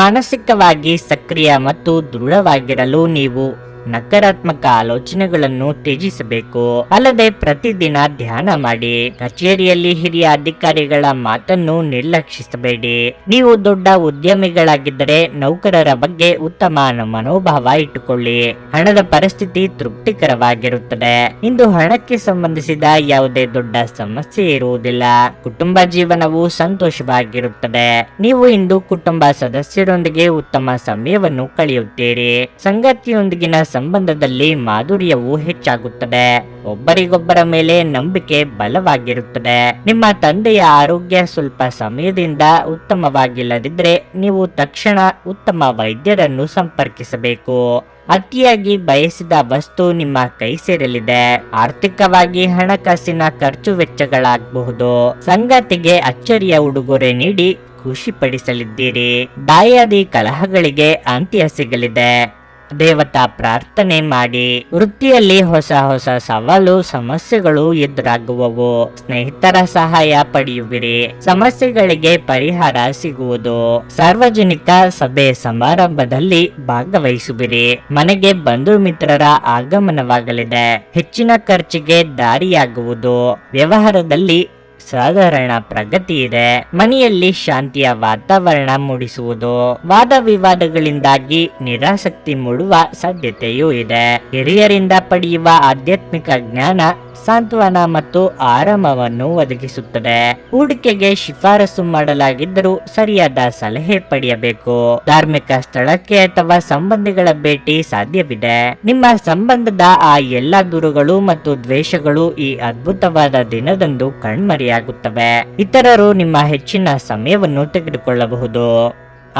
[SPEAKER 1] ಮಾನಸಿಕವಾಗಿ ಸಕ್ರಿಯ ಮತ್ತು ದೃಢವಾಗಿರಲು ನೀವು ನಕಾರಾತ್ಮಕ ಆಲೋಚನೆಗಳನ್ನು ತ್ಯಜಿಸಬೇಕು. ಅಲ್ಲದೆ ಪ್ರತಿದಿನ ಧ್ಯಾನ ಮಾಡಿ. ಕಚೇರಿಯಲ್ಲಿ ಹಿರಿಯ ಅಧಿಕಾರಿಗಳ ಮಾತನ್ನು ನಿರ್ಲಕ್ಷಿಸಬೇಡಿ. ನೀವು ದೊಡ್ಡ ಉದ್ಯಮಿಗಳಾಗಿದ್ದರೆ ನೌಕರರ ಬಗ್ಗೆ ಉತ್ತಮ ಮನೋಭಾವ ಇಟ್ಟುಕೊಳ್ಳಿ. ಹಣದ ಪರಿಸ್ಥಿತಿ ತೃಪ್ತಿಕರವಾಗಿರುತ್ತದೆ. ಇಂದು ಹಣಕ್ಕೆ ಸಂಬಂಧಿಸಿದ ಯಾವುದೇ ದೊಡ್ಡ ಸಮಸ್ಯೆ ಇರುವುದಿಲ್ಲ. ಕುಟುಂಬ ಜೀವನವು ಸಂತೋಷವಾಗಿರುತ್ತದೆ. ನೀವು ಇಂದು ಕುಟುಂಬ ಸದಸ್ಯರೊಂದಿಗೆ ಉತ್ತಮ ಸಮಯವನ್ನು ಕಳೆಯುತ್ತೀರಿ. ಸಂಗಾತಿಯೊಂದಿಗಿನ ಸಂಬಂಧದಲ್ಲಿ ಮಾಧುರ್ಯವು ಹೆಚ್ಚಾಗುತ್ತದೆ. ಒಬ್ಬರಿಗೊಬ್ಬರ ಮೇಲೆ ನಂಬಿಕೆ ಬಲವಾಗಿರುತ್ತದೆ. ನಿಮ್ಮ ತಂದೆಯ ಆರೋಗ್ಯ ಸ್ವಲ್ಪ ಸಮಯದಿಂದ ಉತ್ತಮವಾಗಿಲ್ಲದಿದ್ದರೆ ನೀವು ತಕ್ಷಣ ಉತ್ತಮ ವೈದ್ಯರನ್ನು ಸಂಪರ್ಕಿಸಬೇಕು. ಅತಿಯಾಗಿ ಬಯಸಿದ ವಸ್ತು ನಿಮ್ಮ ಕೈ ಸೇರಲಿದೆ. ಆರ್ಥಿಕವಾಗಿ ಹಣಕಾಸಿನ ಖರ್ಚು ವೆಚ್ಚಗಳಾಗಬಹುದು. ಸಂಗಾತಿಗೆ ಅಚ್ಚರಿಯ ಉಡುಗೊರೆ ನೀಡಿ ಖುಷಿಪಡಿಸಲಿದ್ದೀರಿ. ದಾಯಾದಿ ಕಲಹಗಳಿಗೆ ಅಂತ್ಯ ಸಿಗಲಿದೆ. ದೇವತಾ ಪ್ರಾರ್ಥನೆ ಮಾಡಿ. ವೃತ್ತಿಯಲ್ಲಿ ಹೊಸ ಹೊಸ ಸವಾಲು ಸಮಸ್ಯೆಗಳು ಎದುರಾಗುವವು. ಸ್ನೇಹಿತರ ಸಹಾಯ ಪಡೆಯುವಿರಿ. ಸಮಸ್ಯೆಗಳಿಗೆ ಪರಿಹಾರ ಸಿಗುವುದು. ಸಾರ್ವಜನಿಕ ಸಭೆ ಸಮಾರಂಭದಲ್ಲಿ ಭಾಗವಹಿಸುವಿರಿ. ಮನೆಗೆ ಬಂಧು ಮಿತ್ರರ ಆಗಮನವಾಗಲಿದೆ. ಹೆಚ್ಚಿನ ಖರ್ಚಿಗೆ ದಾರಿಯಾಗುವುದು. ವ್ಯವಹಾರದಲ್ಲಿ ಸಾಧಾರಣ ಪ್ರಗತಿ ಇದೆ. ಮನೆಯಲ್ಲಿ ಶಾಂತಿಯ ವಾತಾವರಣ ಮೂಡಿಸುವುದು. ವಾದ ವಿವಾದಗಳಿಂದಾಗಿ ನಿರಾಸಕ್ತಿ ಮೂಡುವ ಸಾಧ್ಯತೆಯೂ ಇದೆ. ಹಿರಿಯರಿಂದ ಪಡೆಯುವ ಆಧ್ಯಾತ್ಮಿಕ ಜ್ಞಾನ ಸಾಂತ್ವನ ಮತ್ತು ಆರಾಮವನ್ನು ಒದಗಿಸುತ್ತದೆ. ಹೂಡಿಕೆಗೆ ಶಿಫಾರಸು ಮಾಡಲಾಗಿದ್ದರೂ ಸರಿಯಾದ ಸಲಹೆ ಪಡೆಯಬೇಕು. ಧಾರ್ಮಿಕ ಸ್ಥಳಕ್ಕೆ ಅಥವಾ ಸಂಬಂಧಿಗಳ ಭೇಟಿ ಸಾಧ್ಯವಿದೆ. ನಿಮ್ಮ ಸಂಬಂಧದ ಆ ಎಲ್ಲ ದೂರುಗಳು ಮತ್ತು ದ್ವೇಷಗಳು ಈ ಅದ್ಭುತವಾದ ದಿನದಂದು ಕಣ್ಮರೆಯಾಗುತ್ತವೆ. ಇತರರು ನಿಮ್ಮ ಹೆಚ್ಚಿನ ಸಮಯವನ್ನು ತೆಗೆದುಕೊಳ್ಳಬಹುದು.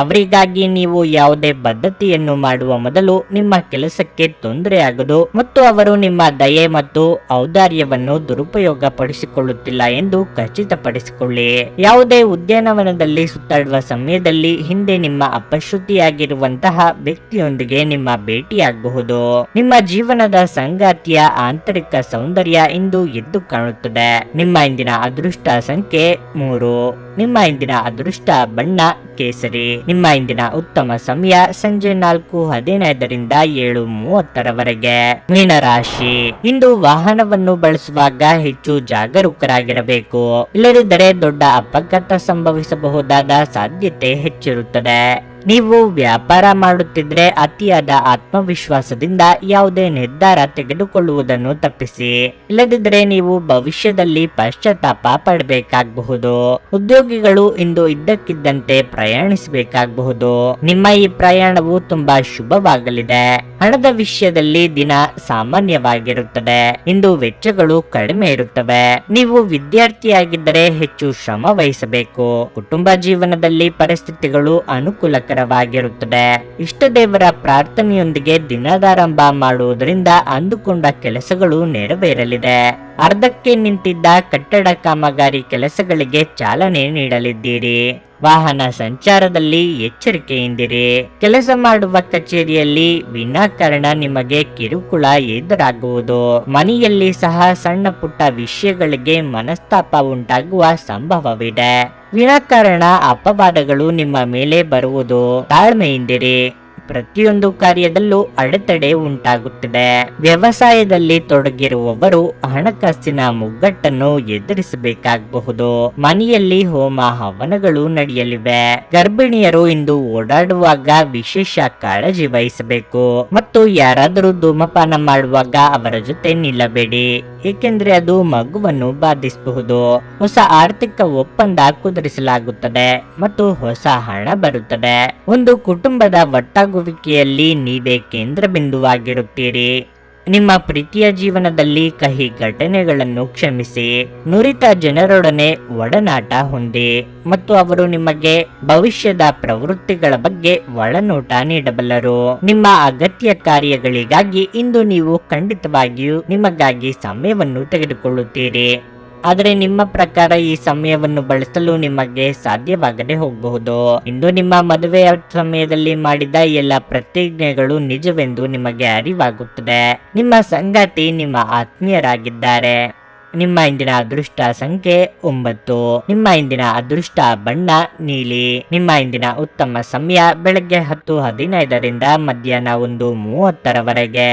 [SPEAKER 1] ಅವರಿಗಾಗಿ ನೀವು ಯಾವುದೇ ಬದ್ಧತೆಯನ್ನು ಮಾಡುವ ಮೊದಲು ನಿಮ್ಮ ಕೆಲಸಕ್ಕೆ ತೊಂದರೆಯಾಗದು ಮತ್ತು ಅವರು ನಿಮ್ಮ ದಯೆ ಮತ್ತು ಔದಾರ್ಯವನ್ನು ದುರುಪಯೋಗ ಪಡಿಸಿಕೊಳ್ಳುತ್ತಿಲ್ಲ ಎಂದು ಖಚಿತಪಡಿಸಿಕೊಳ್ಳಿ. ಯಾವುದೇ ಉದ್ಯಾನವನದಲ್ಲಿ ಸುತ್ತಾಡುವ ಸಮಯದಲ್ಲಿ ಹಿಂದೆ ನಿಮ್ಮ ಅಪಶ್ರುತಿಯಾಗಿರುವಂತಹ ವ್ಯಕ್ತಿಯೊಂದಿಗೆ ನಿಮ್ಮ ಭೇಟಿಯಾಗಬಹುದು. ನಿಮ್ಮ ಜೀವನದ ಸಂಗಾತಿಯ ಆಂತರಿಕ ಸೌಂದರ್ಯ ಇಂದು ಎದ್ದು ಕಾಣುತ್ತದೆ. ನಿಮ್ಮ ಇಂದಿನ ಅದೃಷ್ಟ ಸಂಖ್ಯೆ 3. ನಿಮ್ಮ ಇಂದಿನ ಅದೃಷ್ಟ ಬಣ್ಣ ಕೇಸರಿ. ನಿಮ್ಮ ಇಂದಿನ ಉತ್ತಮ ಸಮಯ ಸಂಜೆ 4:15ರಿಂದ 7:30ರವರೆಗೆ. ಮೀನರಾಶಿ. ಇಂದು ವಾಹನವನ್ನು ಬಳಸುವಾಗ ಹೆಚ್ಚು ಜಾಗರೂಕರಾಗಿರಬೇಕು. ಇಲ್ಲದಿದ್ದರೆ ದೊಡ್ಡ ಅಪಘಾತ ಸಂಭವಿಸಬಹುದಾದ ಸಾಧ್ಯತೆ ಹೆಚ್ಚಿರುತ್ತದೆ. ನೀವು ವ್ಯಾಪಾರ ಮಾಡುತ್ತಿದ್ರೆ ಅತಿಯಾದ ಆತ್ಮವಿಶ್ವಾಸದಿಂದ ಯಾವುದೇ ನಿರ್ಧಾರ ತೆಗೆದುಕೊಳ್ಳುವುದನ್ನು ತಪ್ಪಿಸಿ. ಇಲ್ಲದಿದ್ದರೆ ನೀವು ಭವಿಷ್ಯದಲ್ಲಿ ಪಶ್ಚಾತ್ತಾಪ ಪಡಬೇಕಾಗಬಹುದು. ಉದ್ಯೋಗಿಗಳು ಇಂದು ಇದ್ದಕ್ಕಿದ್ದಂತೆ ಪ್ರಯಾಣಿಸಬೇಕಾಗಬಹುದು. ನಿಮ್ಮ ಈ ಪ್ರಯಾಣವು ತುಂಬಾ ಶುಭವಾಗಲಿದೆ. ಹಣದ ವಿಷಯದಲ್ಲಿ ದಿನ ಸಾಮಾನ್ಯವಾಗಿರುತ್ತದೆ. ಇಂದು ವೆಚ್ಚಗಳು ಕಡಿಮೆ ಇರುತ್ತವೆ. ನೀವು ವಿದ್ಯಾರ್ಥಿಯಾಗಿದ್ದರೆ ಹೆಚ್ಚು ಶ್ರಮ ವಹಿಸಬೇಕು. ಕುಟುಂಬ ಜೀವನದಲ್ಲಿ ಪರಿಸ್ಥಿತಿಗಳು ಅನುಕೂಲಕರವಾಗಿರುತ್ತದೆ. ಇಷ್ಟ ದೇವರ ಪ್ರಾರ್ಥನೆಯೊಂದಿಗೆ ದಿನದಾರಂಭ ಮಾಡುವುದರಿಂದ ಅಂದುಕೊಂಡ ಕೆಲಸಗಳು ನೆರವೇರಲಿದೆ. ಅರ್ಧಕ್ಕೆ ನಿಂತಿದ್ದ ಕಟ್ಟಡ ಕಾಮಗಾರಿ ಕೆಲಸಗಳಿಗೆ ಚಾಲನೆ ನೀಡಲಿದ್ದೀರಿ. ವಾಹನ ಸಂಚಾರದಲ್ಲಿ ಎಚ್ಚರಿಕೆಯಿಂದಿರಿ. ಕೆಲಸ ಮಾಡುವ ಕಚೇರಿಯಲ್ಲಿ ವಿನಾಕಾರಣ ನಿಮಗೆ ಕಿರುಕುಳ ಎದುರಾಗುವುದು. ಮನೆಯಲ್ಲಿ ಸಹ ಸಣ್ಣ ಪುಟ್ಟ ವಿಷಯಗಳಿಗೆ ಮನಸ್ತಾಪ ಉಂಟಾಗುವ ಸಂಭವವಿದೆ. ವಿನಾಕಾರಣ ಅಪವಾದಗಳು ನಿಮ್ಮ ಮೇಲೆ ಬರುವುದು. ತಾಳ್ಮೆಯಿಂದಿರಿ. ಪ್ರತಿಯೊಂದು ಕಾರ್ಯದಲ್ಲೂ ಅಡೆತಡೆ ಉಂಟಾಗುತ್ತಿದೆ. ವ್ಯವಸಾಯದಲ್ಲಿ ತೊಡಗಿರುವವರು ಹಣಕಾಸಿನ ಮುಗ್ಗಟ್ಟನ್ನು ಎದುರಿಸಬೇಕಾಗಬಹುದು. ಮನೆಯಲ್ಲಿ ಹೋಮ ಹವನಗಳು ನಡೆಯಲಿವೆ. ಗರ್ಭಿಣಿಯರು ಇಂದು ಓಡಾಡುವಾಗ ವಿಶೇಷ ಕಾಳಜಿ ವಹಿಸಬೇಕು. ಮತ್ತು ಯಾರಾದರೂ ಧೂಮಪಾನ ಮಾಡುವಾಗ ಅವರ ಜೊತೆ ನಿಲ್ಲಬೇಡಿ, ಏಕೆಂದ್ರೆ ಅದು ಮಗುವನ್ನು ಬಾಧಿಸಬಹುದು. ಹೊಸ ಆರ್ಥಿಕ ಒಪ್ಪಂದ ಕುದುರಿಸಲಾಗುತ್ತದೆ ಮತ್ತು ಹೊಸ ಹಣ ಬರುತ್ತದೆ. ಒಂದು ಕುಟುಂಬದ ಒಟ್ಟಾಗುವಿಕೆಯಲ್ಲಿ ನೀವೇ ಕೇಂದ್ರ ಬಿಂದುವಾಗಿರುತ್ತೀರಿ. ನಿಮ್ಮ ಪ್ರೀತಿಯ ಜೀವನದಲ್ಲಿ ಕಹಿ ಘಟನೆಗಳನ್ನು ಕ್ಷಮಿಸಿ. ನುರಿತ ಜನರೊಡನೆ ಒಡನಾಟ ಹೊಂದಿ ಮತ್ತು ಅವರು ನಿಮಗೆ ಭವಿಷ್ಯದ ಪ್ರವೃತ್ತಿಗಳ ಬಗ್ಗೆ ಒಳನೋಟ ನೀಡಬಲ್ಲರು. ನಿಮ್ಮ ಅಗತ್ಯ ಕಾರ್ಯಗಳಿಗಾಗಿ ಇಂದು ನೀವು ಖಂಡಿತವಾಗಿಯೂ ನಿಮಗಾಗಿ ಸಮಯವನ್ನು ತೆಗೆದುಕೊಳ್ಳುತ್ತೀರಿ. ಆದರೆ ನಿಮ್ಮ ಪ್ರಕಾರ ಈ ಸಮಯವನ್ನು ಬಳಸಲು ನಿಮಗೆ ಸಾಧ್ಯವಾಗದೆ ಹೋಗಬಹುದು. ಇಂದು ನಿಮ್ಮ ಮದುವೆಯ ಸಮಯದಲ್ಲಿ ಮಾಡಿದ ಎಲ್ಲ ಪ್ರತಿಜ್ಞೆಗಳು ನಿಜವೆಂದು ನಿಮಗೆ ಅರಿವಾಗುತ್ತದೆ. ನಿಮ್ಮ ಸಂಗಾತಿ ನಿಮ್ಮ ಆತ್ಮೀಯರಾಗಿದ್ದಾರೆ. ನಿಮ್ಮ ಇಂದಿನ ಅದೃಷ್ಟ ಸಂಖ್ಯೆ 9. ನಿಮ್ಮ ಇಂದಿನ ಅದೃಷ್ಟ ಬಣ್ಣ ನೀಲಿ. ನಿಮ್ಮ ಇಂದಿನ ಉತ್ತಮ ಸಮಯ ಬೆಳಗ್ಗೆ 10:15 ರಿಂದ ಮಧ್ಯಾಹ್ನ 1:30 ರವರೆಗೆ.